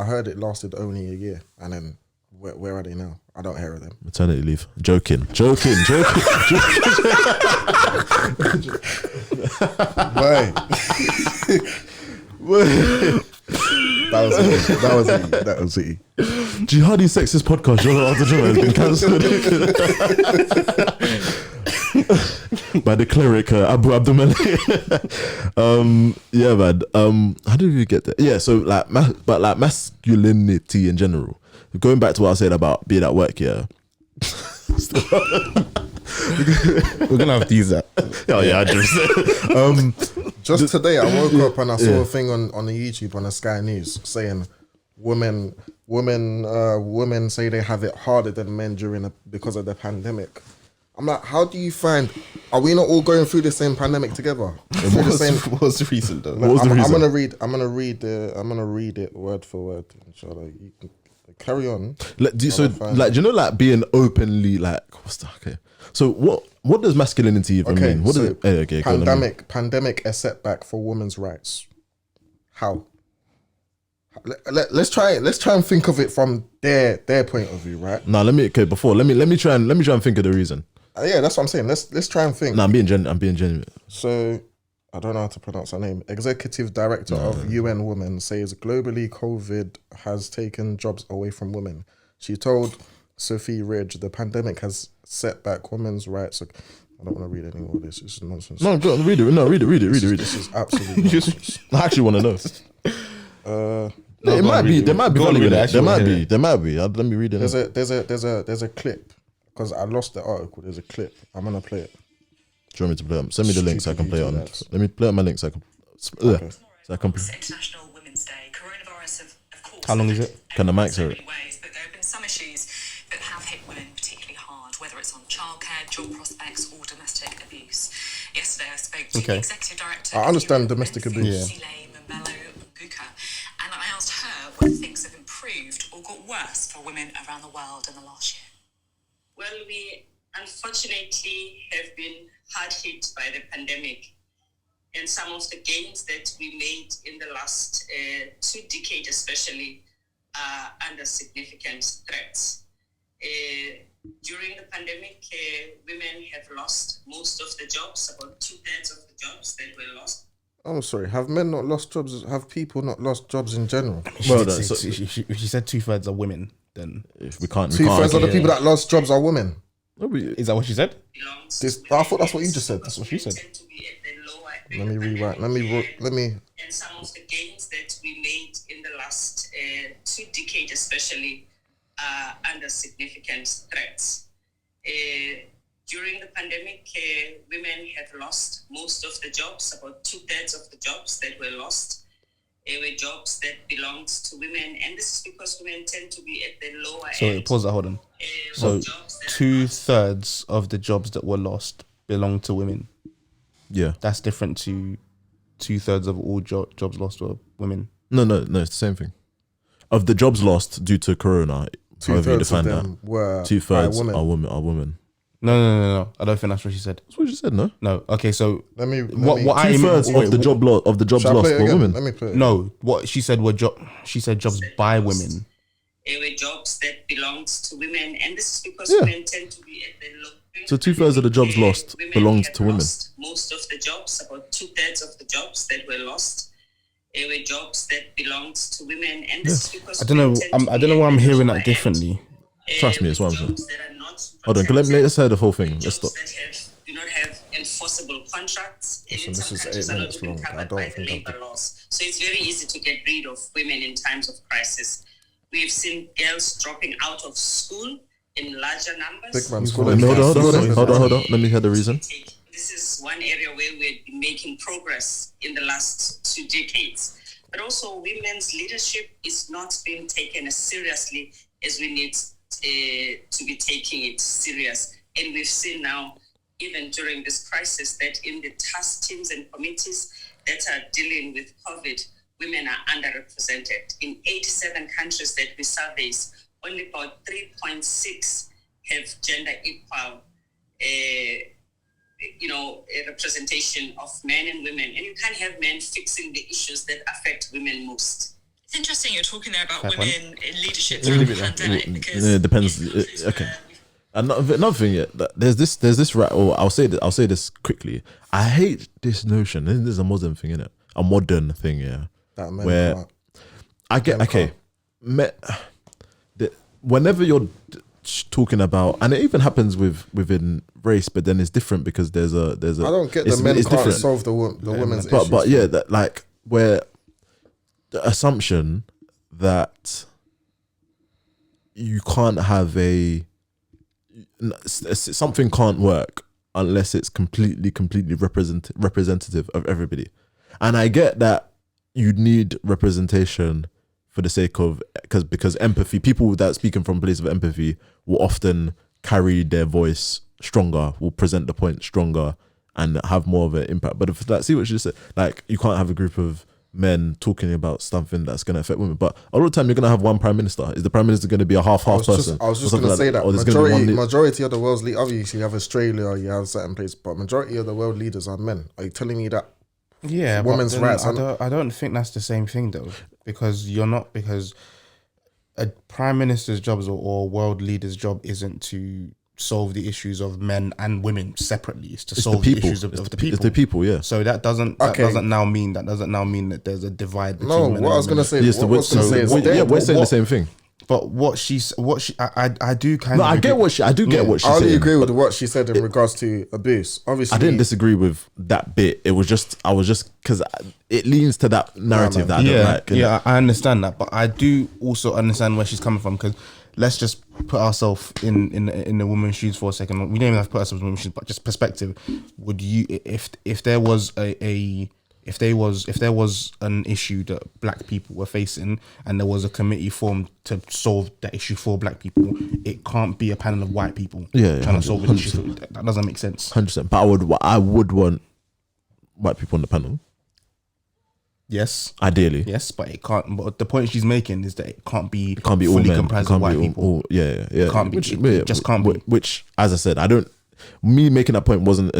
heard it lasted only a year, and then where are they now? I don't hear of them. Maternity leave. Joking. Wait. That was it. Jihadi sexist podcast, Jollof After Jummah, has been cancelled by the cleric Abu Abdulmalik. Yeah, man. How did we get there? Yeah, so like, but like masculinity in general. Going back to what I said about being at work, yeah. We're gonna have to use that. Oh yeah, I just today I woke up and I saw a thing on the YouTube on the Sky News saying women say they have it harder than men because of the pandemic. I'm like, how do you find? Are we not all going through the same pandemic together? What was the reason though? I'm gonna read it word for word. Inshallah, you can carry on. Do you know, like being openly like, what's that? Okay. So what does masculinity even mean? What is it? Pandemic a setback for women's rights. How? Let's try and think of it from their point of view, right? No, let me try and think of the reason. Yeah, that's what I'm saying. Let's try and think. No, I'm being genuine. So I don't know how to pronounce her name. Executive Director of UN Women says globally COVID has taken jobs away from women. She told Sophie Ridge the pandemic has set back women's rights. I don't want to read any more of this. It's nonsense. No, go on, read it. No, read it. This is absolutely nonsense. I actually want to know. There might be value in it. There might be. Let me read it. There's a clip because I lost the article. There's a clip. I'm gonna play it. Do you want me to play it? Send me the link so I can play it on. Let me play on my link so I can. Okay. So I can. International Women's Day. Coronavirus, of course. How long is it? Can the mic hear it? But there have been some issues that have hit women particularly hard, whether it's on childcare, job prospects, or domestic abuse. Yesterday, I spoke to the executive director. I understand domestic abuse. And I asked her whether things have improved or got worse for women around the world in the last year. Well, we unfortunately have been hard hit by the pandemic, and some of the gains that we made in the last 2 decades especially are under significant threats. During the pandemic, women have lost most of the jobs, about 2/3 of the jobs that were lost. I'm sorry, have men not lost jobs? Have people not lost jobs in general? If she said 2/3 are women, then if we can't. 2/3 of the people that lost jobs are women. Is that what she said? I thought that's what you just said. That's what she said. Let me rewrite. Let me. And some of the gains that we made in the last 2 decades especially are under significant threats. During the pandemic, women have lost most of the jobs, about 2/3 of the jobs that were lost were jobs that belonged to women, and this is because women tend to be at the lower end. Sorry, pause that, hold on. So 2/3 of the jobs that were lost belong to women. Yeah. That's different to 2/3 of all jobs lost were women. No, it's the same thing. Of the jobs lost due to Corona, however you define that, 2/3 are women. No. I don't think that's what she said. That's what she said, no? No. Okay, so let me 2/3 of the jobs lost were women. Let me play it. No, what she said were she said jobs by women. They were jobs that belonged to women, and this is because women tend to be at the low. So 2/3 of the jobs lost belonged to women. Most of the jobs, about 2/3 of the jobs that were lost, they were jobs that belonged to women, and this is because I don't know why I'm hearing that differently. Trust me, it's what I'm saying. Hold on, let's hear the whole thing. Let's stop. Do not have enforceable contracts. So this is 8 minutes long. I don't think laws. So it's very easy to get rid of women in times of crisis. We've seen girls dropping out of school in larger numbers. Hold on. Let me hear the reason. This is one area where we've been making progress in the last 2 decades. But also women's leadership is not being taken as seriously as we need to be taking it serious. And we've seen now, even during this crisis, that in the task teams and committees that are dealing with COVID, women are underrepresented. In 87 countries that we surveyed, only about 3.6 have gender equal a representation of men and women. And you can't have men fixing the issues that affect women most. It's interesting you're talking there about women in leadership during the pandemic because it depends. Okay. Another thing, there's this right. Or I'll say this quickly. I hate this notion. This is a modern thing, innit? A modern thing, yeah. That men where I get okay. Whenever you're talking about, and it even happens within race, but then it's different because there's a. I don't get the men can't different. Solve the women's issues. But yeah, that like where the assumption that you can't have something can't work unless it's completely representative of everybody, and I get that you need representation for the sake of because empathy, people that speaking from a place of empathy will often carry their voice stronger, will present the point stronger, and have more of an impact. But if like, see what she just said, like you can't have a group of men talking about something that's going to affect women. But a lot of the time you're going to have one prime minister. Is the prime minister going to be a half person? I was just going to say that. Majority of the world's leaders, obviously you have Australia, you have certain places, but majority of the world leaders are men. Are you telling me that? Yeah, women's rights. I don't think that's the same thing though, because a prime minister's job or world leader's job isn't to solve the issues of men and women separately. It's to solve the issues of the people. It's the people, yeah. So that doesn't now mean that there's a divide between men and women. No, what I was gonna say. Yes, we're saying the same thing. But I do kind of. I get what she said. I only agree with what she said in regards to abuse. Obviously, I didn't disagree with that bit. I was just because it leans to that narrative that I don't like. Yeah, I understand that, but I do also understand where she's coming from, because let's just put ourselves in the woman's shoes for a second. We don't even have to put ourselves in the woman's shoes, but just perspective. Would you, if there was if there was an issue that black people were facing and there was a committee formed to solve that issue for black people, it can't be a panel of white people trying to solve an issue. That doesn't make sense. 100%. But I would want white people on the panel. Yes, ideally. Yes, but it can't. But the point she's making is that it can't be fully all men. Comprised of white people. It can't be. It just can't be. Which, as I said, I don't. Me making that point wasn't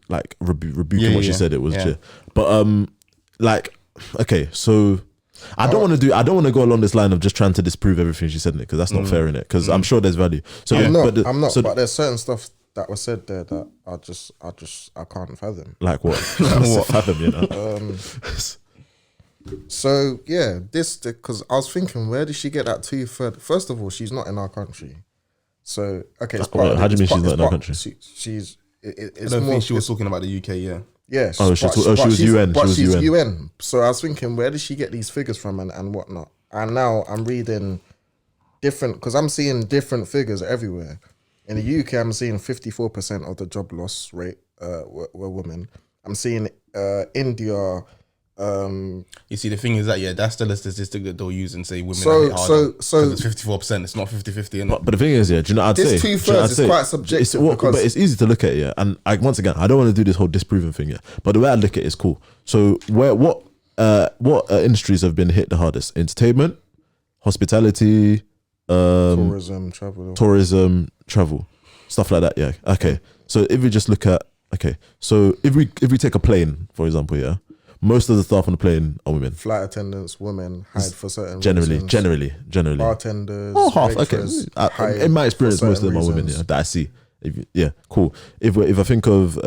like rebuking what she said. It was just, but like, okay, so I don't want to go along this line of just trying to disprove everything she said in it, because that's not fair in it. Because I'm sure there's value. So I'm not. But there's certain stuff that was said there that I can't fathom. Like what? What? Fathom, you know. So yeah, because I was thinking, where did she get that 2/3? First of all, she's not in our country. So okay, it's part how do you mean she's not in our country? She's. I don't think she was talking about the UK. Yeah. Yeah. She was UN. But she's UN. So I was thinking, where did she get these figures from and whatnot? And now I'm reading different, because I'm seeing different figures everywhere. In the UK, I'm seeing 54% of the job loss rate were women. I'm seeing India. You see, the thing is that that's still a statistic that they'll use and say women are harder. So it's 54%. It's not 50-50. But the thing is, do you know what I'd say? This 2/3 is quite subjective. But it's easy to look at, and once again, I don't want to do this whole disproving thing, but the way I look at it is cool. So what industries have been hit the hardest? Entertainment, hospitality, tourism, travel, stuff like that. Yeah. Okay. So if we just look at so if we take a plane, for example, most of the staff on the plane are women. Flight attendants, women, hide for certain generally. Bartenders, half. Okay. In my experience, most of them are women. Yeah, that I see. Cool. If I think of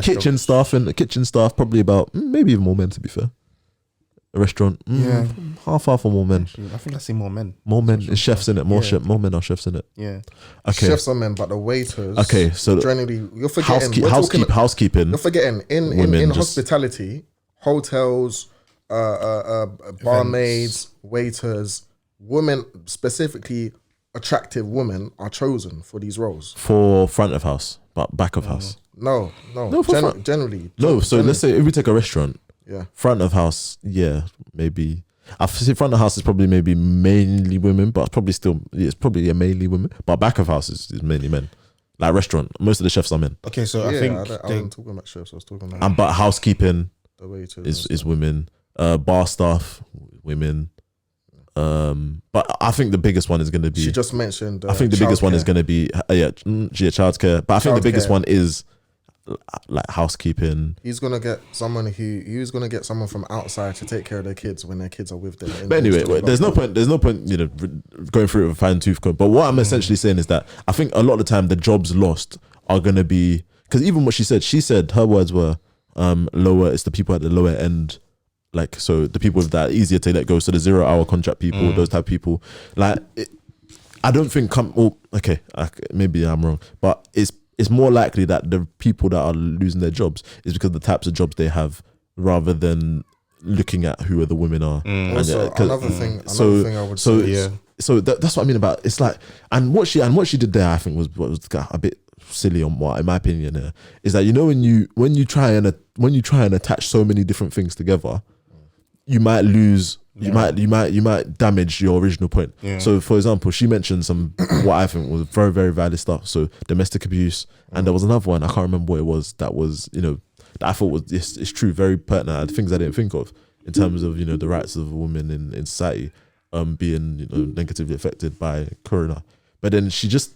kitchen staff, probably about maybe even more men, to be fair. A restaurant, half or more men. I think I see more men. More men, and chefs in it. More men are chefs in it. Yeah. Okay. Chefs are men, but the waiters. Okay, so generally, you're forgetting housekeeping. You're forgetting in hospitality, hotels, barmaids, waiters, women, specifically attractive women, are chosen for these roles. For front of house, but back of house. No. Generally. No. So let's say if we take a restaurant. Yeah. Front of house, maybe. I say front of house is probably maybe mainly women, but it's probably mainly women. But back of house is mainly men. Like restaurant, most of the chefs are men. Okay, so I think I wasn't talking about chefs. I was talking about. But housekeeping, the waiters is women. Bar staff, women. But I think the biggest one is going to be. She just mentioned. I think the biggest one is going to be childcare. But I think the biggest one is like housekeeping. He's gonna get someone from outside to take care of their kids when their kids are with them. But anyway, there's no point, going through it with a fine tooth comb. But what I'm essentially saying is that I think a lot of the time the jobs lost are gonna be, because even what she said her words were lower. It's the people at the lower end Like, so the people that are easier to let go, so the 0 hour contract people, those type of people, like, I don't think maybe I'm wrong, but it's more likely that the people that are losing their jobs is because of the types of jobs they have, rather than looking at who the women are. Also, another thing I would say, yeah. So that's what I mean about, it's like, and what she did there, I think was a bit silly in my opinion. Is that, you know, when you try and attach so many different things together, you might lose. You might damage your original point. Yeah. So, for example, she mentioned some what I think was very, very valid stuff. So, domestic abuse, and there was another one, I can't remember what it was, that was, you know, that I thought was it's true, very pertinent, things I didn't think of in terms of, you know, the rights of women in society being, you know, negatively affected by Corona. But then she just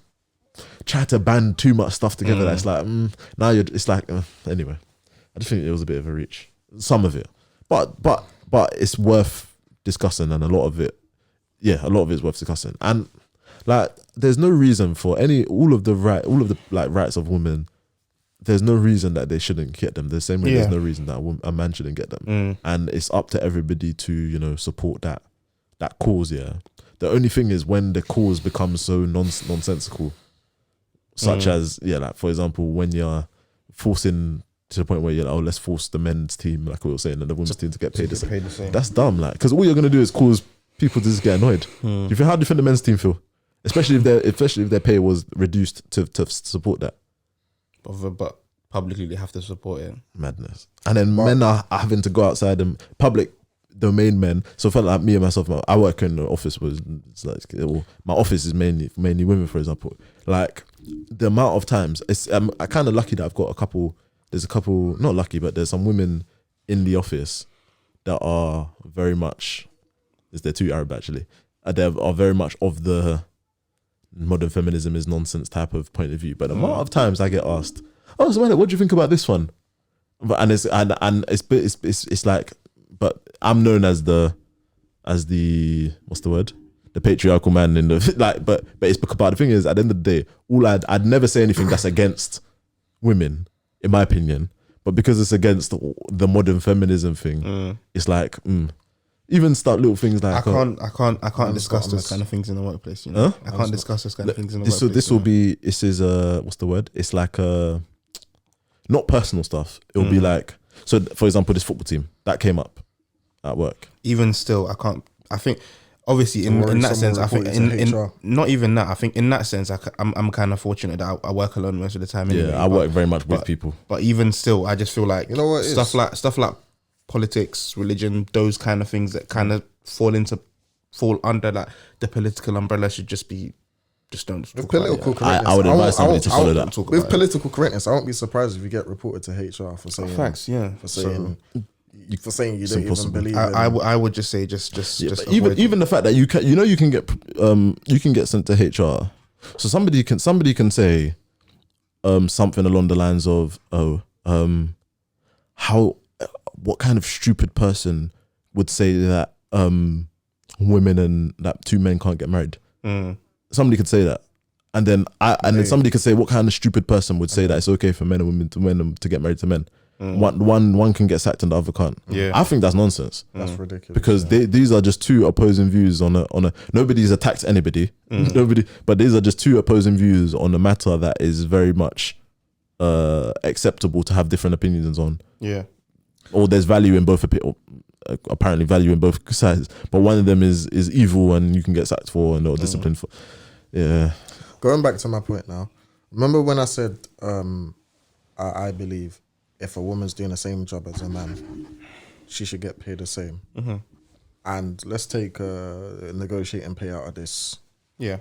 tried to ban too much stuff together. That's like now it's like anyway. I just think it was a bit of a reach, some of it, but it's worth discussing, and a lot of it is worth discussing. And like, there's no reason for all of the rights of women. There's no reason that they shouldn't get them. The same way there's no reason that a man shouldn't get them. And it's up to everybody to, you know, support that cause. Yeah. The only thing is when the cause becomes so nonsensical, such as like, for example, when you're forcing to the point where you're like, oh, let's force the men's team, like we were saying, and the women's team to get paid the same. That's dumb, like, because all you're gonna do is cause people to just get annoyed. How do you think the men's team feel, especially if their pay was reduced to support that? But publicly they have to support it. Madness. And then men are having to go outside and public domain men. So for like me and myself, I work in the office my office is mainly women, for example. Like, the amount of times I'm kind of lucky that I've got there's a couple, not lucky, but there's some women in the office that are very much, they're too Arab actually, they are very much of the modern feminism is nonsense type of point of view. But the amount of times I get asked, oh, Samantha, what do you think about this one? And it's like, but I'm known as the what's the word? The patriarchal man in the like, but it's because, but the thing is, at the end of the day, I'd never say anything that's against women, in my opinion, but because it's against the modern feminism thing, it's like even start little things like I can't discuss those kind of things in the workplace. You know, I can't discuss those kind of things in the workplace. So this is what's the word? It's like not personal stuff. It'll be like, so for example, this football team that came up at work. Even still, I can't. I think obviously in that sense, I think in not even that. I think in that sense, I'm kind of fortunate that I work alone most of the time. Anyway, I work very much with people. But even still, I just feel like, you know what, stuff like politics, religion, those kind of things that kind of fall under like the political umbrella should just don't. With political correctness, I would advise somebody to follow that. With political correctness, I won't be surprised if you get reported to HR for saying facts. Yeah, for saying you don't even believe. I would just say just even the fact that you can get sent to HR. So somebody can say something along the lines of what kind of stupid person would say that women and that two men can't get married. Somebody could say that, and then somebody could say, what kind of stupid person would say that it's okay for men and women to get married to men. One can get sacked and the other can't. Yeah, I think that's nonsense. That's ridiculous because these are just two opposing views on a. Nobody's attacked anybody. But these are just two opposing views on a matter that is very much acceptable to have different opinions on. Yeah, or there's value in both apparently value in both sides, but one of them is evil and you can get sacked for and or disciplined for. Yeah. Going back to my point now, remember when I said I believe if a woman's doing the same job as a man, she should get paid the same. And let's take negotiating pay out of this. Yeah.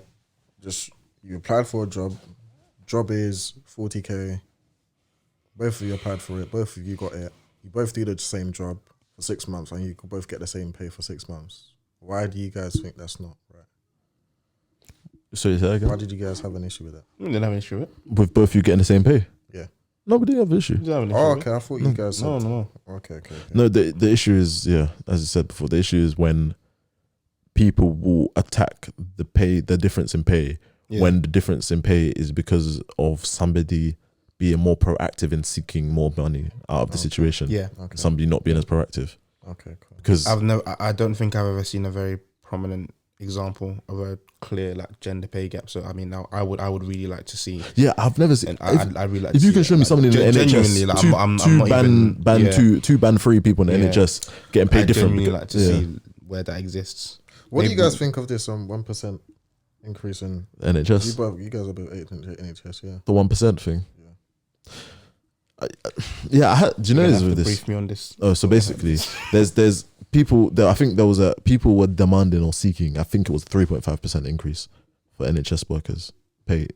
Just, you applied for a job is 40k, both of you applied for it, both of you got it, you both do the same job for 6 months and you could both get the same pay for 6 months. Why do you guys think that's not right? So why did you guys have an issue with that? We didn't have an issue with it. With both you getting the same pay? Yeah. Nobody have an issue. Okay, I thought you guys said. No. Okay. No, the issue is, as I said before, the issue is when people will attack the difference in pay, when the difference in pay is because of somebody being more proactive in seeking more money out of the situation. Yeah. Somebody not being as proactive. Okay, cool. Because I don't think I've ever seen a very prominent example of a clear like gender pay gap. So I mean, now I would really like to see. yeah, I'd really like if you can show me something in the genuinely, NHS, like, two band free people in the NHS getting paid different. Genuinely like to see where that exists. What do you guys think of this 1% increase in NHS? You guys are about 8 in NHS, yeah. The 1% thing. Yeah. Do you know this with this? Brief me on this. Oh, so basically, there's people. I think there was people were demanding or seeking. I think it was 3.5% increase for NHS workers pay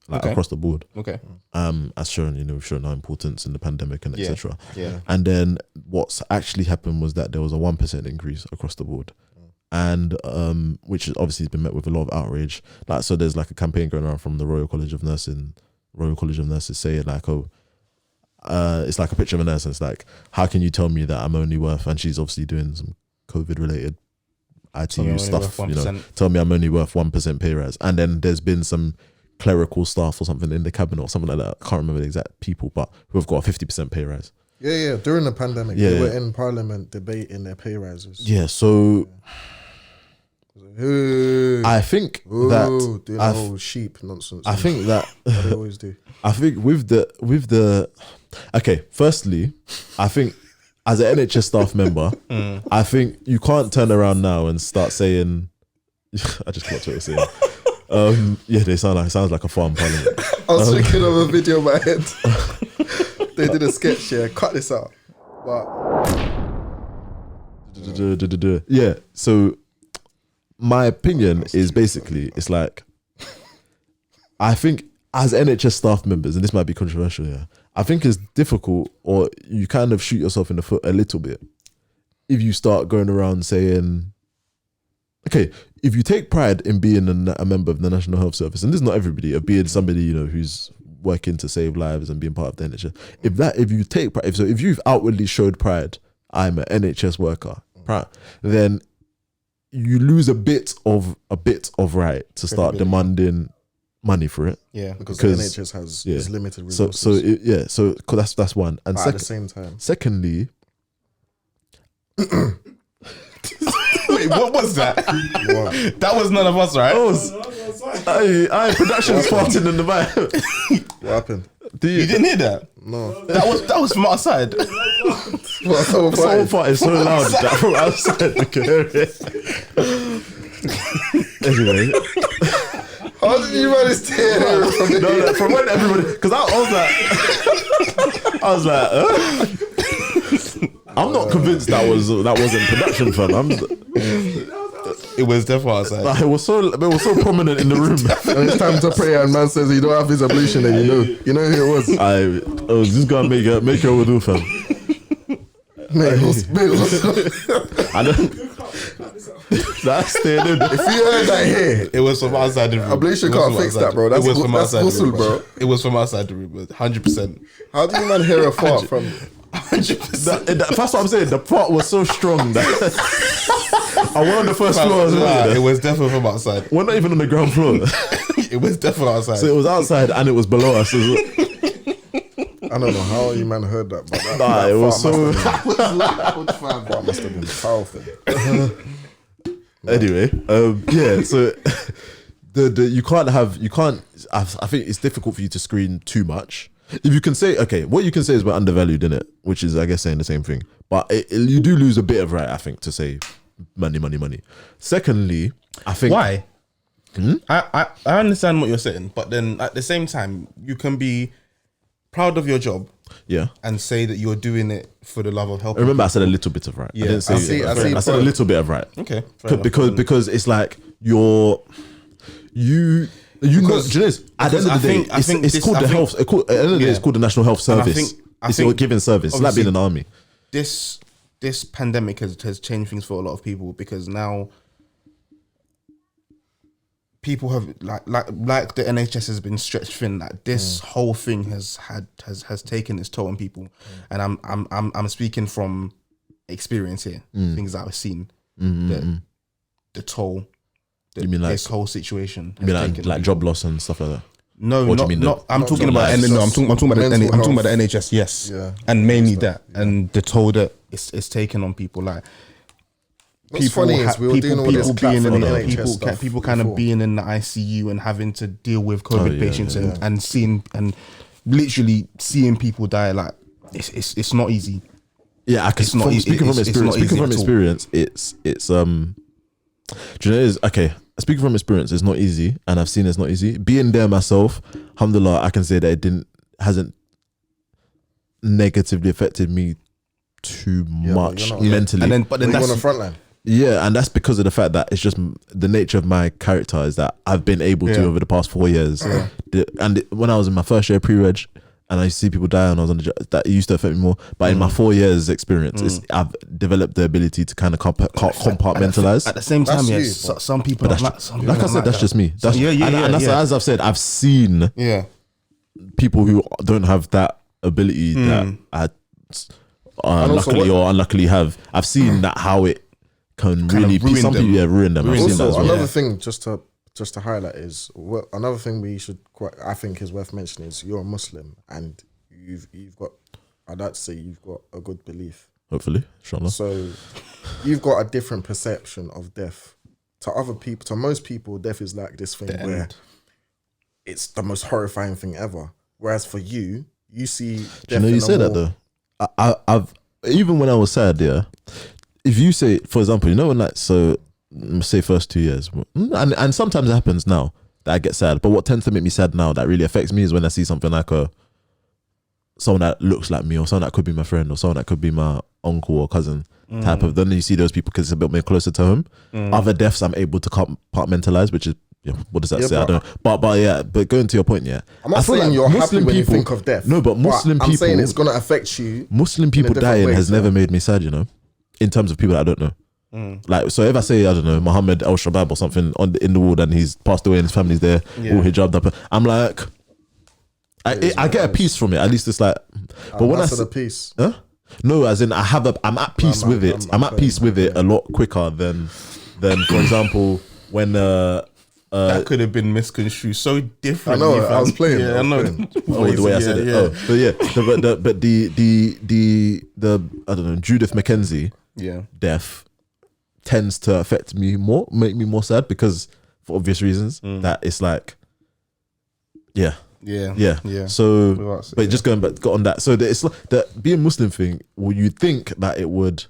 across the board. Okay. As shown, we've shown our importance in the pandemic and etc. Yeah. And then what's actually happened was that there was a 1% increase across the board. And which has obviously been met with a lot of outrage. Like, so there's like a campaign going around from the Royal College of Nursing saying like, it's like a picture of a nurse and it's like, how can you tell me that I'm only worth, and she's obviously doing some COVID related ITU stuff, tell me I'm only worth 1% pay rise. And then there's been some clerical staff or something in the cabinet or something like that, I can't remember the exact people, but who have got a 50% pay rise. Yeah, during the pandemic, they were in Parliament debating their pay rises. Yeah, so I think that doing the whole sheep nonsense. I think that they always do. I think with the okay, firstly, I think as an NHS staff member, I think you can't turn around now and start saying I just got what you're saying. Yeah, they sounds like a farm parliament. I was thinking of a video in my head. They did a sketch, cut this out. But yeah, so my opinion is basically, it's like, I think as NHS staff members, and this might be controversial, I think it's difficult, or you kind of shoot yourself in the foot a little bit if you start going around saying, okay, if you take pride in being a member of the National Health Service, and this is not everybody, or being somebody who's working to save lives and being part of the NHS, if you take pride, if you've outwardly showed pride, I'm an NHS worker, then you lose a bit of right to start demanding money for it. Yeah, because the NHS has limited resources. So that's one. And at the same time, secondly, wait, what was that? That was none of us, right? I production's farting in the mic. What happened? You didn't hear that? No. That was from outside. Someone farted so loud that from outside we could hear it. Anyway. How did you manage to hear it from when everybody? Because I was like, I'm not convinced that wasn't production, fam. It was definitely outside. Like, it was so prominent in the room. When it's time to pray and man says he don't have his ablution, and you know who it was. I was just gonna make your wudu, fam. I don't. That's staying in. If you heard that here, it was from outside the room. Ablation can't fix that, bro. That's ghusl, bro. It was from outside the room, 100%. How do you man hear a fart from 100%? That's what I'm saying. The fart was so strong that I went on the first floor as well. It was definitely from outside. We're not even on the ground floor. It was definitely outside. So it was outside and it was below us as well. I don't know how you man heard that, but it was so loud, fam. That must have been powerful. Anyway, so you can't. I think it's difficult for you to screen too much. If you can say, okay, what you can say is we're undervalued, innit? Which is, I guess, saying the same thing. But you do lose a bit of right, I think, to say money. Secondly, I think why. I understand what you're saying, but then at the same time, you can be proud of your job, and say that you're doing it for the love of helping. Remember, I said a little bit of right. Yeah, I didn't say I said a little bit of right. Okay, because it's like you. Because, do you know, at the end of the day, it's called the health. At the end of the day, it's called the National Health Service. It's your giving service. It's like being an army. This pandemic has changed things for a lot of people, because now people have like the NHS has been stretched thin. Like this whole thing has taken its toll on people, and I'm speaking from experience here. Things that I've seen, the toll. You mean like this whole situation? You mean like job loss and stuff like that? No, What do not, you mean not. I'm not talking about. lives, No, I'm talking about the. mental I'm talking about the health. NHS. Yes, Yeah. and mainly that, and the toll that it's taken on people. Like What's funny is we were doing all this crap being for in the the NHS people, stuff people kind before. of being in the ICU and having to deal with COVID patients and seeing and literally seeing people die. Like it's not easy. Yeah, I can. It's not easy. Speaking from It's experience, not easy speaking from at all. experience, it's do you know it is okay? Speaking from experience, it's not easy, and I've seen it's not easy. Being there myself, alhamdulillah, I can say that hasn't negatively affected me too much mentally. And then, but then You're that's on the front line. Yeah, and that's because of the fact that it's just the nature of my character is that I've been able to over the past 4 years. When I was in my first year pre-reg, and I used to see people die, and I was on the job, that used to affect me more. But in my 4 years experience, I've developed the ability to kind of compartmentalize. at the same time. That's Yes, you, some people. But like I said, that's just me. That's, as I've said, I've seen people who don't have that ability that I luckily or unluckily have. I've seen that how it can Kind of really ruin some them. people ruin them. I've seen that Also, as well. another thing just to highlight is another thing we should I think is worth mentioning is you're a Muslim and you've got, I'd like to say you've got a good belief. Hopefully, inshallah. So you've got a different perception of death. To other people, to most people, death is like this thing where it's the most horrifying thing ever. Whereas for you see death. You say that though. I've even when I was sad, if you say, for example, when say first 2 years, and sometimes it happens now that I get sad, but what tends to make me sad now that really affects me is when I see something like someone that looks like me, or someone that could be my friend, or someone that could be my uncle or cousin type of. Then you see those people because it's a bit more closer to home. Other deaths I'm able to compartmentalize, which is what does that say? I don't know. But going to your point, I'm not saying you're happy when you think of death. No, but Muslim people. I'm saying it's gonna affect you. Muslim people dying has never made me sad, in terms of people that I don't know. Like, so if I say, I don't know, Muhammad Al Shabab or something in the ward and he's passed away and his family's there, all hijabbed up, I'm like, I get a peace from it. At least it's like, but when I say the peace, no, as in I'm at peace with it. I'm at peace with it a lot quicker than for example, when that could have been misconstrued so different. I know. I was playing. Yeah, I know. The way I said it. But the I don't know, Judith McKenzie death tends to affect me more, make me more sad because for obvious reasons that it's like, yeah. So, but just going back on that, so it's like that being Muslim thing. Well, you think that it would,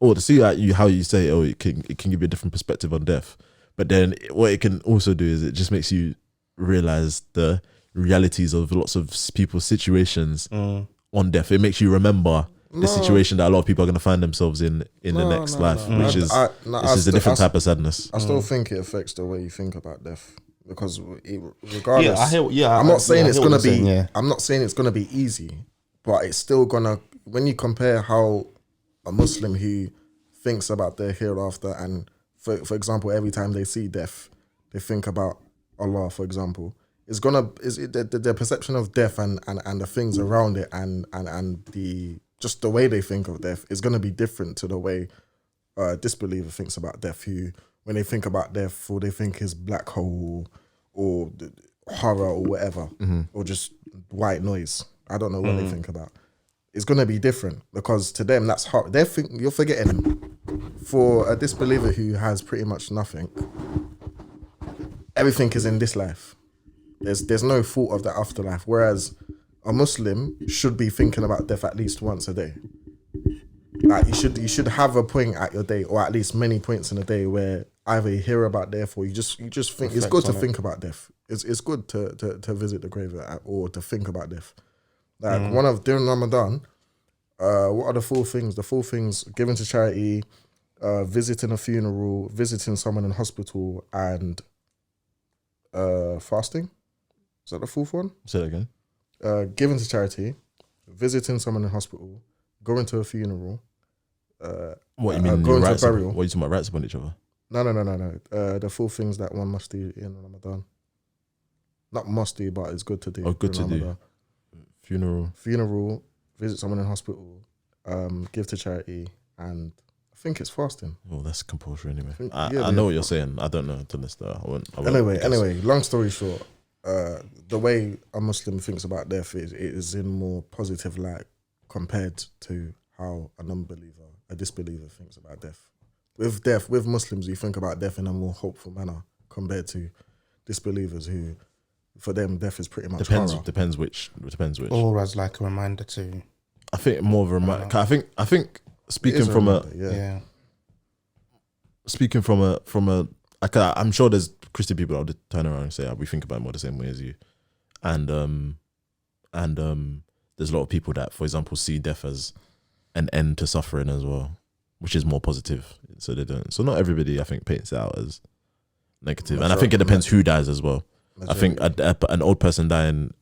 or to see how you say, it can give you a different perspective on death. But then what it can also do is it just makes you realize the realities of lots of people's situations on death. It makes you remember the situation that a lot of people are going to find themselves in the next life, which is a different type of sadness. I still think it affects the way you think about death because regardless, I'm not saying it's going to be. I'm not saying it's going to be easy, but it's still gonna. When you compare how a Muslim who thinks about their hereafter and for example, every time they see death, they think about Allah, for example. It's the perception of death and the things around it and just the way they think of death is gonna be different to the way a disbeliever thinks about death. Who, when they think about death, all they think is black hole or horror or whatever, or just white noise. I don't know what they think about. It's gonna be different because to them that's hard. You're forgetting. For a disbeliever who has pretty much nothing, everything is in this life. There's no thought of the afterlife. Whereas a Muslim should be thinking about death at least once a day. Like you should have a point at your day, or at least many points in a day where either you hear about death or you just think it's good to think about death. It's good to visit the grave or to think about death. Like during Ramadan. What are the 4 things? The 4 things: giving to charity, visiting a funeral, visiting someone in hospital, and fasting. Is that the 4th one? Say that again. Giving to charity, visiting someone in hospital, going to a funeral. What you mean? Going to a burial. What are you talking about? Rights upon each other? No. The 4 things that one must do in Ramadan. Not must do, but it's good to do. Oh, good to Ramadan. do. Funeral. Visit someone in hospital, give to charity, and I think it's fasting. Well, that's compulsory anyway. I know what you're saying. I don't know to list that. Anyway, long story short, the way a Muslim thinks about death is in more positive light compared to how a disbeliever thinks about death. With Muslims, we think about death in a more hopeful manner compared to disbelievers who, for them, death is pretty much horror. Depends which. Or as like a reminder to. I think more of a reminder. I think speaking from I'm sure there's Christian people that would turn around and say, we think about it more the same way as you, and there's a lot of people that, for example, see death as an end to suffering as well, which is more positive. So they don't. So not everybody, I think, paints it out as negative, and I think it depends who dies as well. I think an old person dying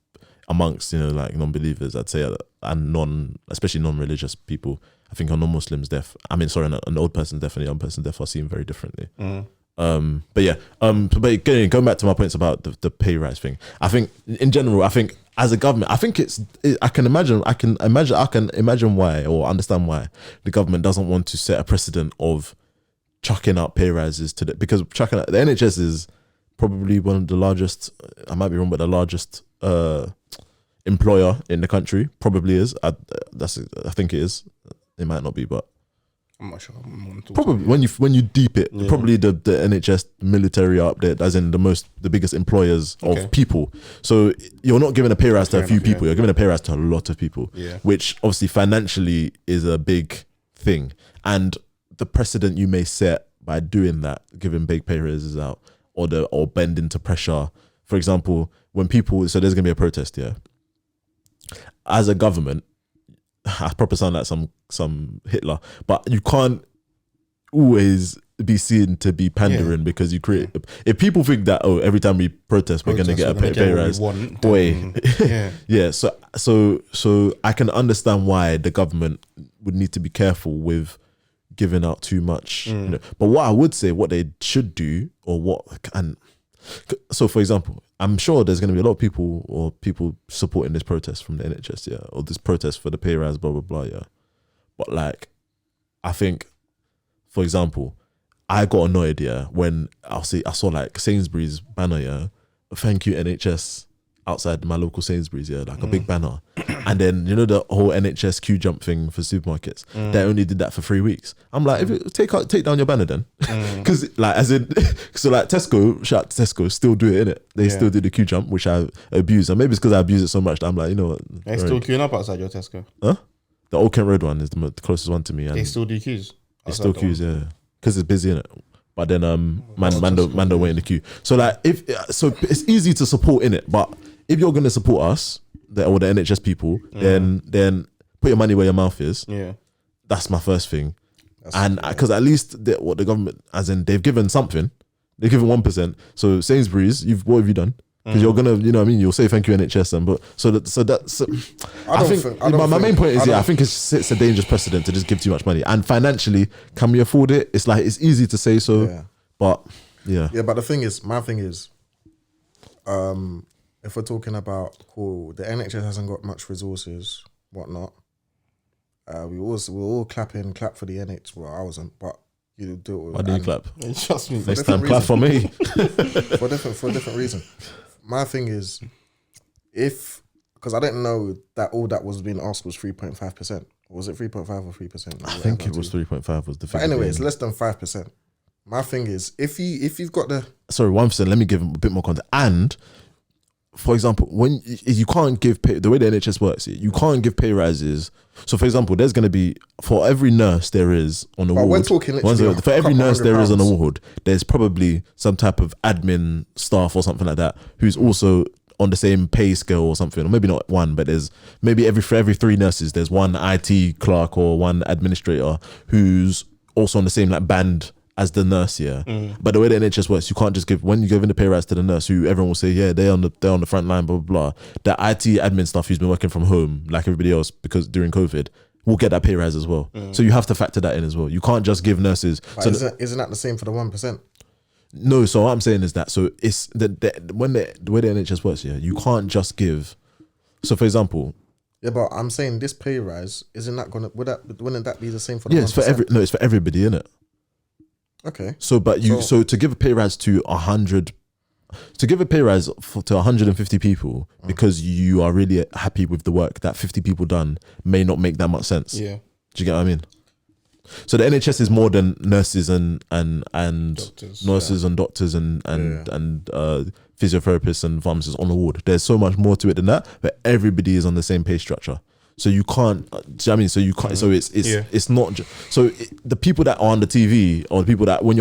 amongst like non-believers, I'd say, and especially non-religious people, I think a non-Muslim's death. An old person's death and a young person's death are seen very differently. But going back to my points about the pay rise thing, I think in general, I think as a government, I think I can imagine why, or understand why the government doesn't want to set a precedent of chucking out pay rises because chucking out the NHS is probably one of the largest. I might be wrong, but the largest employer in the country probably is. I think it is. It might not be, but I'm not sure. Probably when you deep it, probably the NHS military are up there, as in the biggest employers of people. So you're not giving a pay rise to a few people. You're giving a pay rise to a lot of people, which obviously financially is a big thing. And the precedent you may set by doing that, giving big pay raises out, or bend into pressure. For example, so there's gonna be a protest, as a government. I probably sound like some Hitler, but you can't always be seen to be pandering because you create. If people think that every time we protest we're gonna get a pay rise, So I can understand why the government would need to be careful with giving out too much. But what I would say, what they should do, so for example, I'm sure there's going to be a lot of people supporting this protest from the NHS, or this protest for the pay rise, blah, blah, blah, But I think, for example, I got annoyed, when I saw like Sainsbury's banner, thank you NHS, outside my local Sainsbury's, a big banner. And then, the whole NHS queue jump thing for supermarkets, they only did that for 3 weeks. I'm like, take down your banner then. Because Tesco, shout out to Tesco, still do it, innit? They still do the queue jump, which I abuse. And maybe it's because I abuse it so much that I'm like, you know what? They're still queuing up outside your Tesco? Huh? The Old Kent Road one is the closest one to me. And they still do queues? They still queues, because it's busy, innit? But then man don't wait in the queue. So it's easy to support, innit? But if you're gonna support us, or the NHS people, then put your money where your mouth is. Yeah, that's my first thing. Because at least what the government, as in they've given something, they've given 1%. So Sainsbury's, what have you done? Because you're gonna, you'll say thank you NHS, my main point is I think it's a dangerous precedent to just give too much money. And financially, can we afford it? It's it's easy to say so, but but my thing is, if we're talking about the NHS hasn't got much resources, whatnot. We're all clap for the NHS. Well, I wasn't, but you do it. Why do you clap? Trust me. Next time, clap for me. for a different reason. My thing is, because I didn't know that all that was being asked was 3.5%. Was it 3.5 or 3%? I think it was 3.5 was the figure. But anyway, it's less than 5%. My thing is, if you've got 1%, let me give him a bit more context. And for example, when you can't give pay, the way the NHS works, you can't give pay rises. So for example, there's going to be, for every nurse there is on a ward, we're talking for every nurse there is on a ward, there's probably some type of admin staff or something like that who's also on the same pay scale or something, or maybe not one, but there's maybe for every 3 nurses there's one IT clerk or one administrator who's also on the same band as the nurse, But the way the NHS works, you can't just when you give in the pay rise to the nurse, who everyone will say, they're on the front line, blah, blah, blah. The IT admin staff who's been working from home, like everybody else, because during COVID, will get that pay rise as well. So you have to factor that in as well. You can't just give nurses. Isn't that the same for the 1%? No, so what I'm saying is that, so it's the way the NHS works, you can't just give. So for example, but I'm saying this pay rise, wouldn't that be the same for the 1%? It's for everybody, innit? Okay. So to give a pay rise to 100, to give a pay rise to 150 people because you are really happy with the work that 50 people done may not make that much sense. Yeah. Do you get what I mean? So the NHS is more than nurses and doctors, nurses and doctors and physiotherapists and pharmacists on the ward. There's so much more to it than that, but everybody is on the same pay structure. So you can't. Do you know what I mean? So you can't. So it's not. The people that are on the TV or the people that when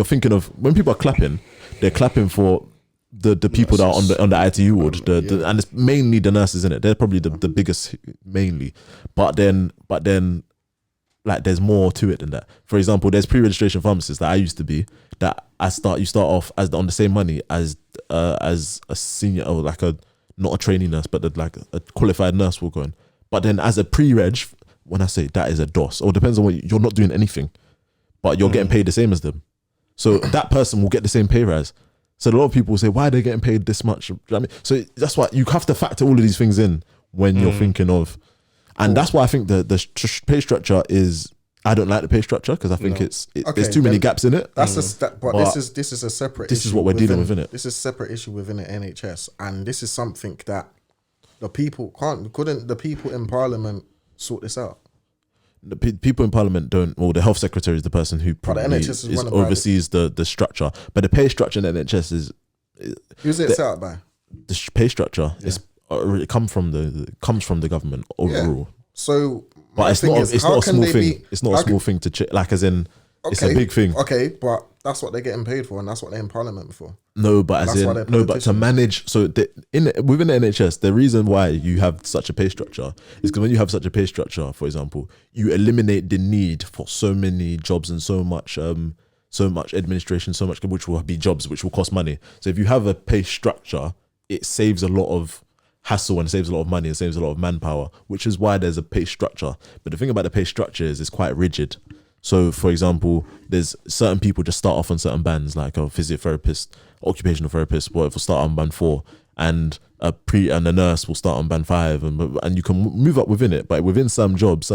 people are clapping, they're clapping for the people that are on the ITU ward. And it's mainly the nurses in it. They're probably the biggest mainly, but then like there's more to it than that. For example, there's pre-registration pharmacists that I used to be. You start off as on the same money as a senior or like not a trainee nurse, but like a qualified nurse will go in. But then as a pre-reg, when I say that is a DOS, or depends on what you're not doing anything, but you're getting paid the same as them. So that person will get the same pay rise. So a lot of people will say, why are they getting paid this much? You know what I mean? So that's why you have to factor all of these things in when you're thinking of, and that's why I think the pay structure is, I don't like the pay structure because I think there's too many gaps in it. That's this is a separate. This is what we're dealing with, innit? This is a separate issue within the NHS, and this is something that the people couldn't the people in Parliament sort this out. The people in Parliament don't. Well, the health secretary is the person who probably oversees the structure, but the pay structure in the NHS is. Who's it set out by? The pay structure it comes from the government overall. Yeah. So, but it's not a small thing. It's not a small thing to like as in. It's a big thing. Okay, but that's what they're getting paid for, and that's what they're in Parliament for. No, but but to manage. So within the NHS, the reason why you have such a pay structure is because when you have such a pay structure, for example, you eliminate the need for so many jobs and so much administration, so much which will be jobs which will cost money. So if you have a pay structure, it saves a lot of hassle and saves a lot of money and saves a lot of manpower, which is why there's a pay structure. But the thing about the pay structure is it's quite rigid. So, for example, there's certain people just start off on certain bands, like a physiotherapist, occupational therapist, whatever, will start on band 4, and a nurse will start on band 5, and you can move up within it. But within certain jobs,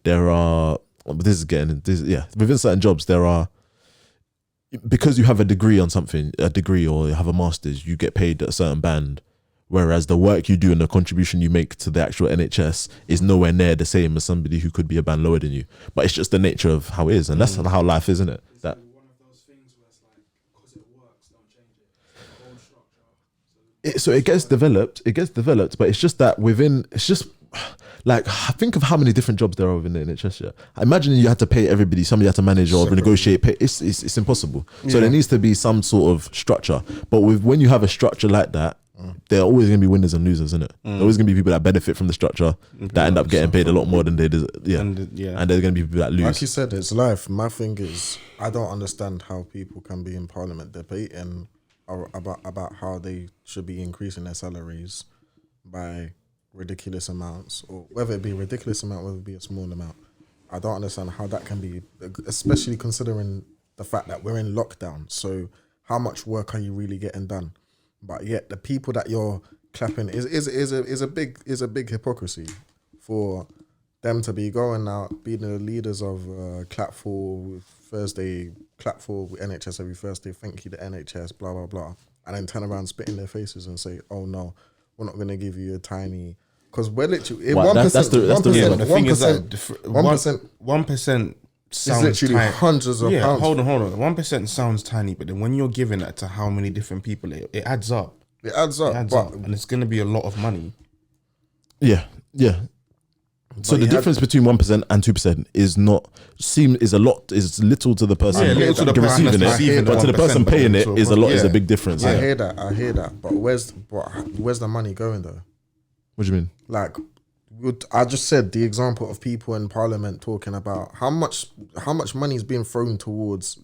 there are within certain jobs there are, because you have a degree on something, or you have a master's, you get paid at a certain band. Whereas the work you do and the contribution you make to the actual NHS is nowhere near the same as somebody who could be a band lower than you. But it's just the nature of how it is, and that's how life is, isn't it? That one of those things where it's like, because it works, don't change it. The whole structure. So it gets developed, but it's just that it's just like, think of how many different jobs there are within the NHS. Yeah, I imagine you had to pay everybody, somebody had to manage or negotiate pay. It's impossible. So there needs to be some sort of structure. But when you have a structure like that, there are always going to be winners and losers, isn't it? There are always going to be people that benefit from the structure that end up getting paid a lot more than they deserve. And there's going to be people that lose. Like you said, it's life. My thing is, I don't understand how people can be in Parliament debating about how they should be increasing their salaries by ridiculous amounts, or whether it be a ridiculous amount, whether it be a small amount. I don't understand how that can be, especially considering the fact that we're in lockdown. So how much work are you really getting done? But yet the people that you're clapping is a big hypocrisy for them to be going out, being the leaders of clap for Thursday, clap for NHS every Thursday, thank you the NHS, blah blah blah, and then turn around, spit in their faces and say, oh no, we're not going to give you a tiny, because we're literally 1%. That's the the thing is that 1% sounds literally tiny. hundreds of pounds. Hold on. 1% sounds tiny, but then when you're giving that to how many different people, it adds up. It adds up, and it's going to be a lot of money. Yeah. So the difference between 1% and 2% is little to the person receiving it, but to the person paying it is a big difference. I hear that. But where's the money going though? What do you mean? Like, I just said the example of people in Parliament talking about how much money is being thrown towards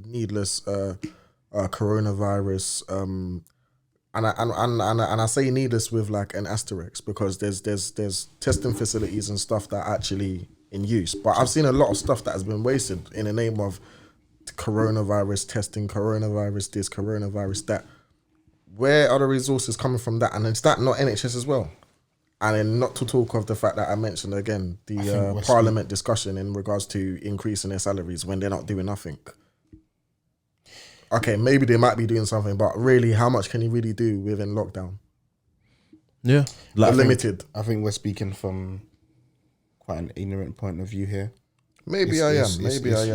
needless coronavirus, and I say needless with like an asterisk, because there's testing facilities and stuff that are actually in use. But I've seen a lot of stuff that has been wasted in the name of coronavirus testing, coronavirus this, coronavirus that. Where are the resources coming from that? And is that not NHS as well? And then not to talk of the fact that I mentioned again, the Parliament discussion in regards to increasing their salaries when they're not doing nothing. okay, maybe they might be doing something, but really, how much can you really do within lockdown? Yeah, like limited. I think we're speaking from quite an ignorant point of view here. Maybe I am.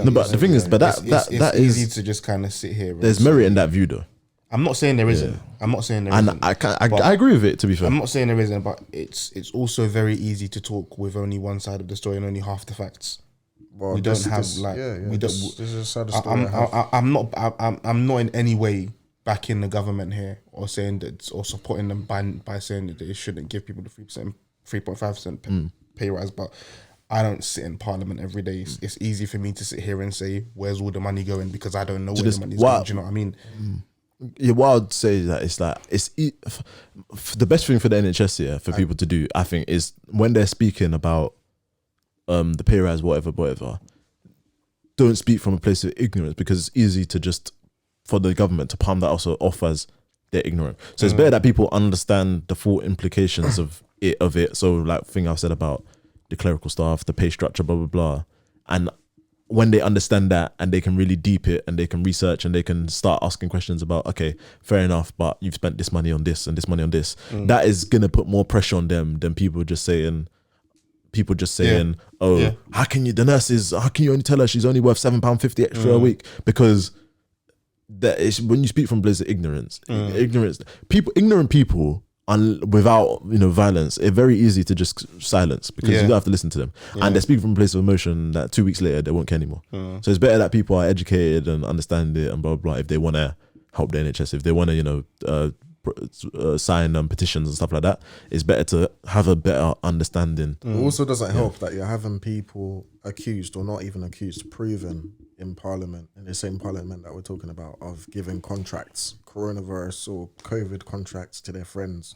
No, but the thing is, but that it's is easy to just kind of sit here. There's merit in that view, though. I'm not saying there isn't. I'm not saying there and isn't. I agree with it. To be fair, I'm not saying there isn't, but it's also very easy to talk with only one side of the story and only half the facts. Well, we don't have we don't. This is a side of the story. I'm not in any way backing the government here or saying that or supporting them by saying that they shouldn't give people the 3.5% pay rise, but I don't sit in Parliament every day. It's easy for me to sit here and say, where's all the money going? Because I don't know where the money's going. Do you know what I mean? Yeah, what I'd say is that it's like, the best thing for the NHS here for people to do, I think, is when they're speaking about the pay rise, whatever, don't speak from a place of ignorance, because it's easy to just, for the government to palm that also off as they're ignorant. So it's better that people understand the full implications of it. So like thing I've said about the clerical staff, the pay structure, blah, blah, blah. And when they understand that and they can really deep it and they can research and they can start asking questions about, okay, fair enough, but you've spent this money on this and this money on this. That is going to put more pressure on them than people just saying, how can you only tell her she's only worth £7.50 extra a week? Because that is, when you speak from a place of ignorant people, without violence, it's very easy to just silence, because you don't have to listen to them, and they speak from a place of emotion that 2 weeks later they won't care anymore. So it's better that people are educated and understand it and blah blah blah. If they want to help the NHS, if they want to sign petitions and stuff like that, it's better to have a better understanding. It also doesn't help that you're having people accused, or not even accused, proven in Parliament, in the same Parliament that we're talking about, of giving contracts, coronavirus or COVID contracts to their friends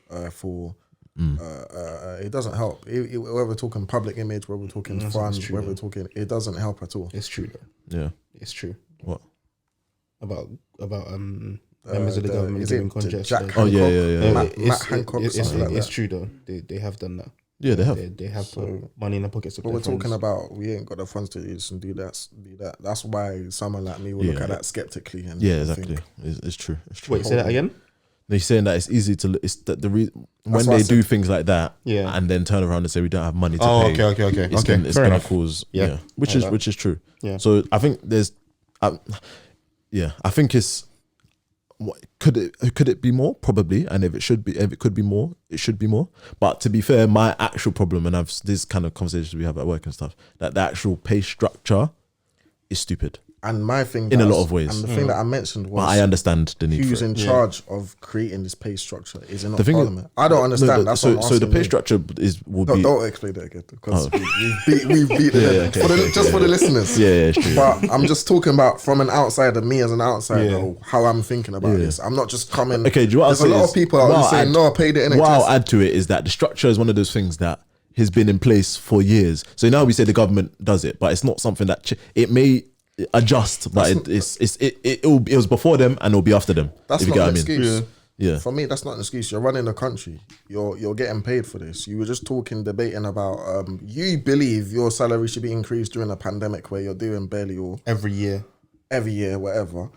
it doesn't help. Whether we're talking public image, whether we're talking fun, whether we're talking, it doesn't help at all. It's true though. Yeah, it's true. What about members of the government giving contracts? Jack Hancock, Matt Hancock. It's true though. They have done that. Yeah, they have. They have put money in the pockets of but their we're friends. talking about, we ain't got the funds to use and do that. That's why someone like me will look at that skeptically. And exactly. It's true. Wait, say that again. They're saying that it's easy to. It's that when they do things like that, and then turn around and say we don't have money to pay. Okay. It's gonna cause which is true. Yeah. So I think there's, I think it's. Could it be more? Probably. And if it could be more, it should be more. But to be fair, my actual problem, and this kind of conversations we have at work and stuff, that the actual pay structure is stupid. And my thing, in a lot of ways, and the thing that I mentioned was, but I understand the need. Who's for it. in charge of creating this pay structure? Is it not The thing Parliament? I don't understand. No, so the pay structure will be. Don't explain that again, because we've beat it for the listeners. Yeah, it's true. But I'm just talking about from an outsider, me as an outsider, how I'm thinking about this. I'm not just coming. Okay, do you know what there's a lot of people out there saying, no, I paid it in. What I'll add to it is that the structure is one of those things that has been in place for years. So now we say the government does it, but it's not something that it may adjust, but it was before them and it'll be after them. That's if you not get an what I mean. excuse. Yeah. For me, that's not an excuse. You're running the country. You're getting paid for this. You were just debating about you believe your salary should be increased during a pandemic where you're doing barely all every year, whatever.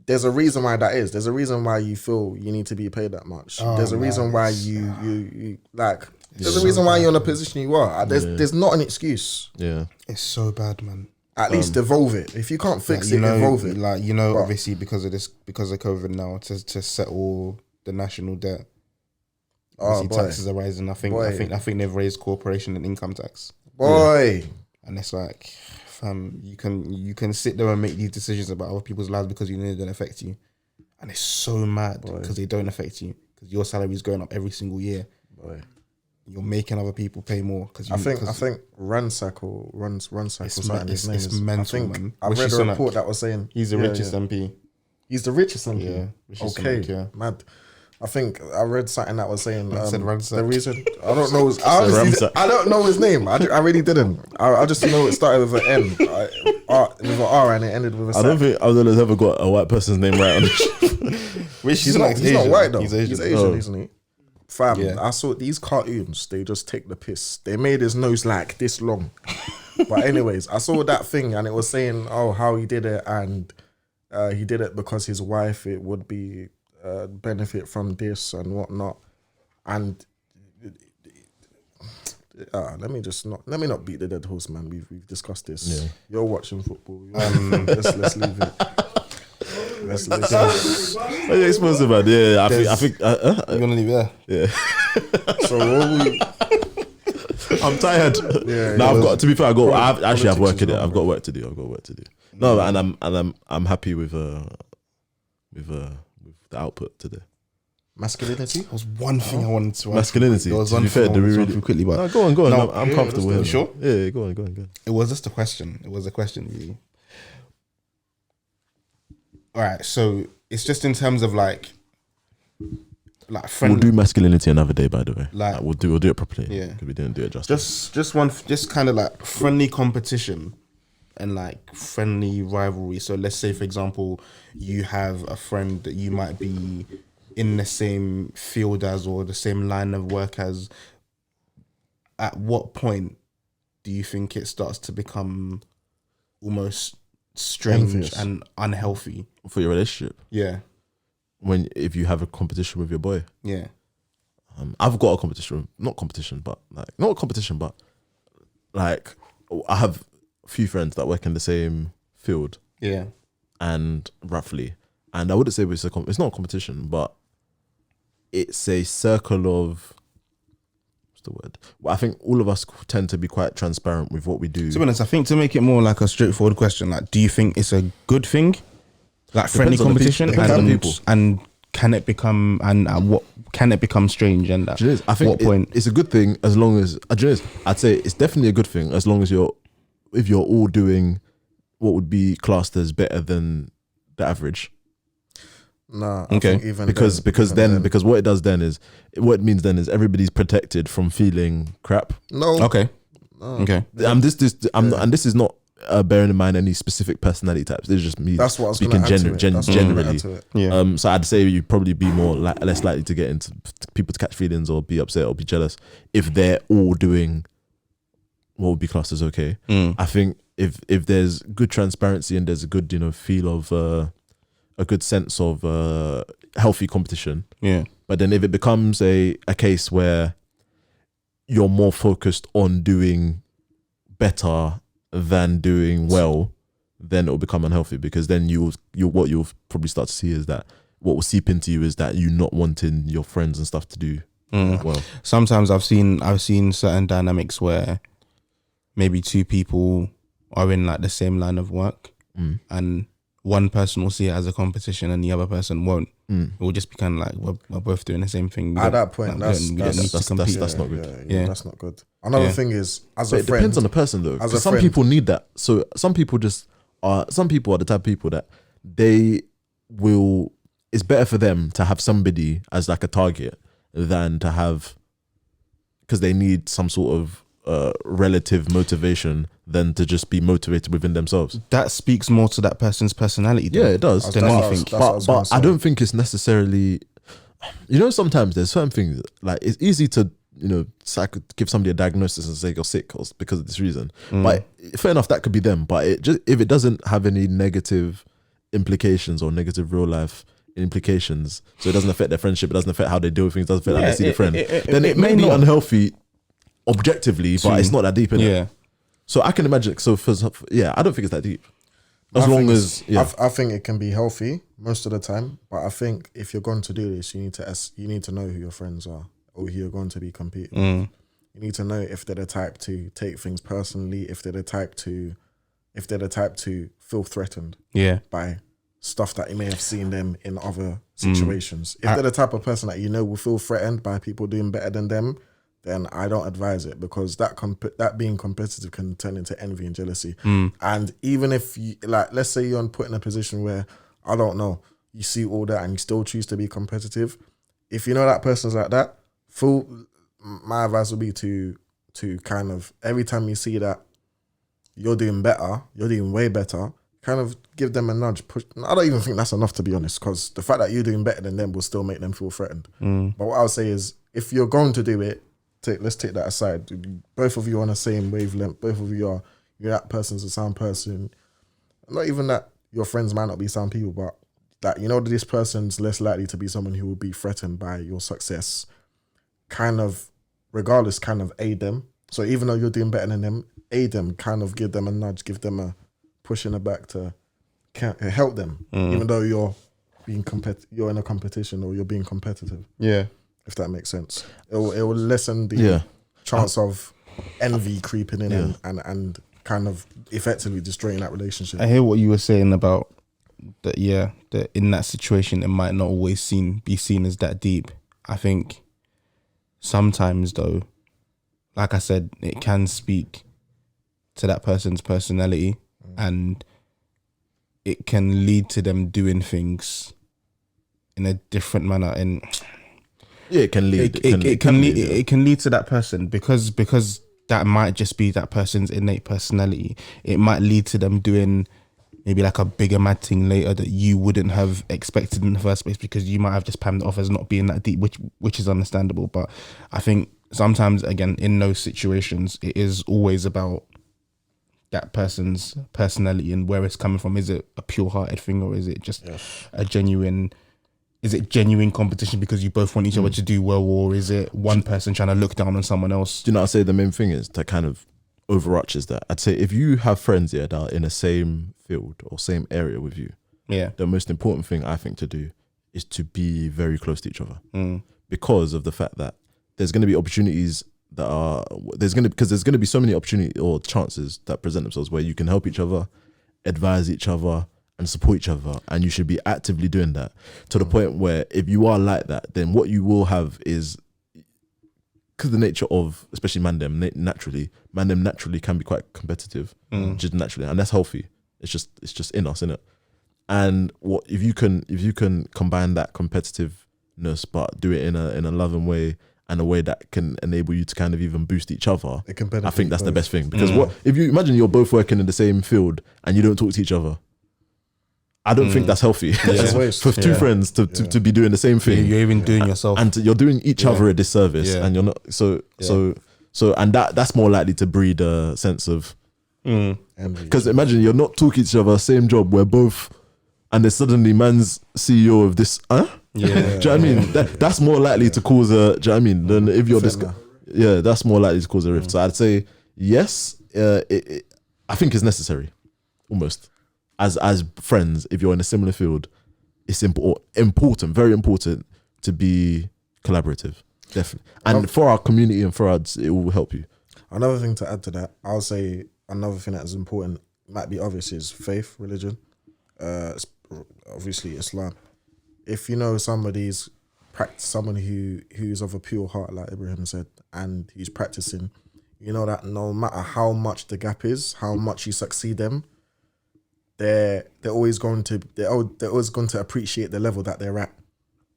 There's a reason why that is. There's a reason why you feel you need to be paid that much. There's a reason why you like. There's a reason why you're in the position you are. There's not an excuse. Yeah, it's so bad, man. At least evolve it. If you can't fix it, evolve it. Obviously because of COVID now, to settle the national debt. Taxes are rising. I think they've raised corporation and income tax. And it's like, fam, you can sit there and make these decisions about other people's lives because you know they don't affect you, and it's so mad because they don't affect you, because your salary is going up every single year. You're making other people pay more because I think Ransackle. It's mental, man. I read a report that was saying he's the richest MP. He's the richest MP. Yeah. Okay. Mad. I think I read something that was saying the reason I don't know. I don't know his name. I really didn't. I just know it started with an M, with an R, and it ended with a. I don't think Abdullah's ever got a white person's name right on it. He's not white though. He's Asian, isn't he? Fam, I saw these cartoons, they just take the piss. They made his nose like this long. But anyways, I saw that thing and it was saying, how he did it, and he did it because his wife, it would be benefit from this and whatnot. And let me not beat the dead horse, man. We've discussed this. Yeah. You're watching football. Let's leave it. Let's Oh, yeah, explosive, man. Yeah, I think. You're gonna leave it there. Yeah. So what we? I'm tired. Yeah, No, I've got. To be fair, I actually have work politics to do. as well, I've got work to do. No, and I'm happy with the output today. Masculinity? There was one thing I wanted to ask. Masculinity. There was To one be fair, thing I do we wanted to really ask quickly, but No, go on. No, I'm comfortable here. you sure? Yeah, go on. it was just a question. It was a question, really. All right, so it's just in terms of like friend. We'll do masculinity another day, by the way. Like- we'll do it properly. Yeah. because we didn't do it justice. just kind of like friendly competition and like friendly rivalry. So let's say, for example, you have a friend that you might be in the same field as or the same line of work as. At what point do you think it starts to become almost strange Envious. and unhealthy? For your relationship, Yeah, if you have a competition with your boy, yeah, I've got a competition, like I have a few friends that work in the same field, yeah. and I wouldn't say it's not a competition, but it's a circle of, what's the word? Well, I think all of us tend to be quite transparent with what we do. To be honest, I think to make it more like a straightforward question, like, do you think it's a good thing, like friendly on the competition, depends on the people. and can it become what can it become strange and at Do you know, I think what point? it's a good thing as long as I'd say it's definitely a good thing as long as if you're all doing what would be classed as better than the average. Nah, Okay. I think even Because what it means then is everybody's protected from feeling crap. no, Okay, okay, And this is not bearing in mind any specific personality types. This is just me that's what I was speaking going to add to it. That's what I was gonna generally. add to it. yeah, So I'd say you'd probably be less likely to get into people to catch feelings or be upset or be jealous if they're all doing what would be classed as okay. I think if there's good transparency and there's a good feel of a good sense of healthy competition, yeah, but then if it becomes a case where you're more focused on doing better than doing well, then it will become unhealthy, because then what you'll probably start to see is that what will seep into you is that you not wanting your friends and stuff to do well. Sometimes I've seen certain dynamics where maybe two people are in like the same line of work, and one person will see it as a competition and the other person won't. It will just be kind of like we're both doing the same thing. At that point, we don't need to compete. That's not good. Yeah. That's not good. Another thing is, as But a it friend, depends on the person though. as 'Cause a some friend- people need that. So some people are the type of people that it's better for them to have somebody as like a target than to have, because they need some sort of relative motivation than to just be motivated within themselves. That speaks more to that person's personality. Yeah, it does. Than That's what I anything. was- that's what I was gonna But I say. don't think it's necessarily, sometimes there's certain things, like it's easy to, give somebody a diagnosis and say you're sick because of this reason. But fair enough, that could be them. But if it doesn't have any negative implications or negative real life implications, so it doesn't affect their friendship, it doesn't affect how they deal with things, it doesn't affect how they see their friend, then it may be not. unhealthy objectively, but it's not that deep in it. Yeah, So I can imagine. So I don't think it's that deep. As I long think as I think it can be healthy most of the time, but I think if you're going to do this, you need to know who your friends are or who you're going to be competing with. You need to know if they're the type to take things personally, if they're the type to feel threatened yeah, by stuff that you may have seen them in other situations. If they're the type of person that will feel threatened by people doing better than them, then I don't advise it, because that being competitive can turn into envy and jealousy. And even if you, like, let's say you're put in a position where, I don't know, you see all that and you still choose to be competitive, if you know that person's like that, my advice would be to kind of, every time you see that you're doing better, you're doing way better, kind of give them a nudge, push. I don't even think that's enough, to be honest, because the fact that you're doing better than them will still make them feel threatened. But what I would say is, if you're going to do it, let's take that aside. Both of you are on the same wavelength. Both of you're that person's a sound person. Not even that your friends might not be sound people, but that, you know, this person's less likely to be someone who will be threatened by your success, kind of, regardless, kind of aid them. So even though you're doing better than them, aid them, kind of give them a nudge, give them a push in the back to help them, even though you're you're in a competition or you're being competitive. Yeah. If that makes sense. It will lessen the chance of envy creeping in and kind of effectively destroying that relationship. I hear what you were saying about that. Yeah, that in that situation, it might not always be seen as that deep. I think sometimes, though, like I said, it can speak to that person's personality, and it can lead to them doing things in a different manner. And yeah, it can lead. It can lead to that person because that might just be that person's innate personality. It might lead to them doing maybe like a bigger mad thing later that you wouldn't have expected in the first place, because you might have just panned it off as not being that deep, which is understandable. But I think sometimes, again, in those situations, it is always about that person's personality and where it's coming from. Is it a pure-hearted thing, or is it just a genuine? Is it genuine competition because you both want each other to do well, or is it one person trying to look down on someone else? Do you know what I'd say the main thing is that kind of overarches that? I'd say if you have friends that are in the same field or same area with you, the most important thing I think to do is to be very close to each other, because of the fact that there's going to be opportunities that are there's going to be so many opportunities or chances that present themselves where you can help each other, advise each other, and support each other, and you should be actively doing that to the point where if you are like that, then what you will have is, because the nature of especially man them naturally can be quite competitive, just naturally, and that's healthy. It's just in us, innit? And what if you can combine that competitiveness but do it in a loving way and a way that can enable you to kind of even boost each other? I think that's the best thing, because what if you imagine you're both working in the same field and you don't talk to each other? I don't think that's healthy for two friends to be doing the same thing. You're even doing yourself, and you're doing each other a disservice, and you're not. So, and that's more likely to breed a sense of. Because imagine you're not talking to each other, same job, we're both, and then suddenly man's CEO of this. Do you know what I mean? That's more likely to cause a. Do you know what I mean? Than if you're that's more likely to cause a rift. So I'd say yes. I think it's necessary, almost. As friends, if you're in a similar field, it's important, very important to be collaborative, definitely. And for our community and for us, it will help you. Another thing to add to that, I'll say another thing that is important, might be obvious, is faith, religion. Obviously Islam. If you know someone who's of a pure heart, like Ibrahim said, and he's practicing, you know that no matter how much the gap is, how much you succeed them, they're always going to appreciate the level that they're at,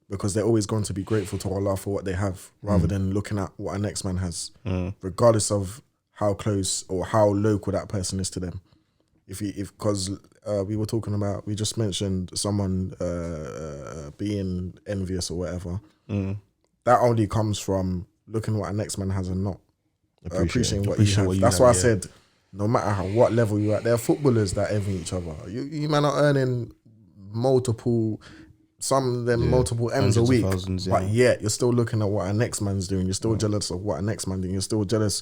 because they're always going to be grateful to Allah for what they have, rather than looking at what our next man has, regardless of how close or how local that person is to them. Because we were talking about, we just mentioned someone being envious or whatever. That only comes from looking what our next man has and not appreciating what you have. That's why I said, no matter what level you're at, there are footballers that envy each other. You might not earning multiple M's a week, but yet you're still looking at what our next man's doing. You're still jealous of what our next man's doing. You're still jealous.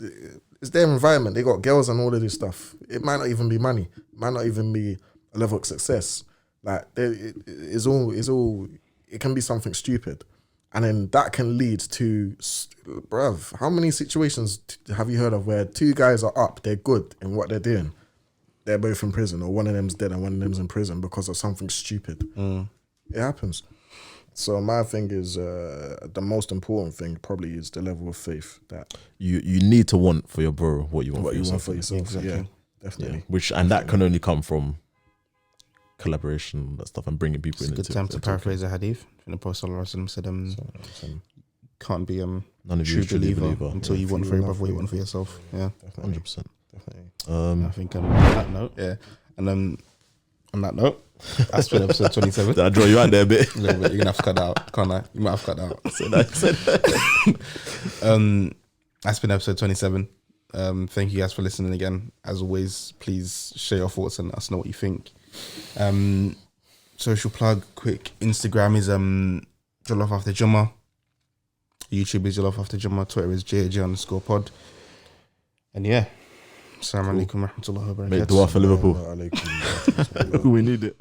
It's their environment. They got girls and all of this stuff. It might not even be money. It might not even be a level of success. Like it's all. It can be something stupid. And then that can lead to, bruv, how many situations have you heard of where two guys are up, they're good in what they're doing, they're both in prison, or one of them's dead and one of them's in prison because of something stupid? It happens. So my thing is, the most important thing probably is the level of faith that you need to want for your bro what you want for yourself. Exactly. Yeah, definitely. And that can only come from collaboration, that stuff, and bringing people in. It's a good time to paraphrase a hadith. The Prophet ﷺ said, can't be none of you true believer until you want for your brother what you want for yourself. Yeah, 100%. I think on that note, and on that note, that's been episode 27. Did I draw you out there a bit? A little bit. You're gonna have to cut that out, can't I? You might have to cut that out. That's been episode 27. Thank you guys for listening again. As always, please share your thoughts and let us know what you think. Social plug, quick. Instagram is Jollof After Jummah. YouTube is Jollof After Jummah. Twitter is JJ_pod. And yeah. Assalamu alaikum wa rahmatullahi wa barakatuh. Make dua for Liverpool. We need it.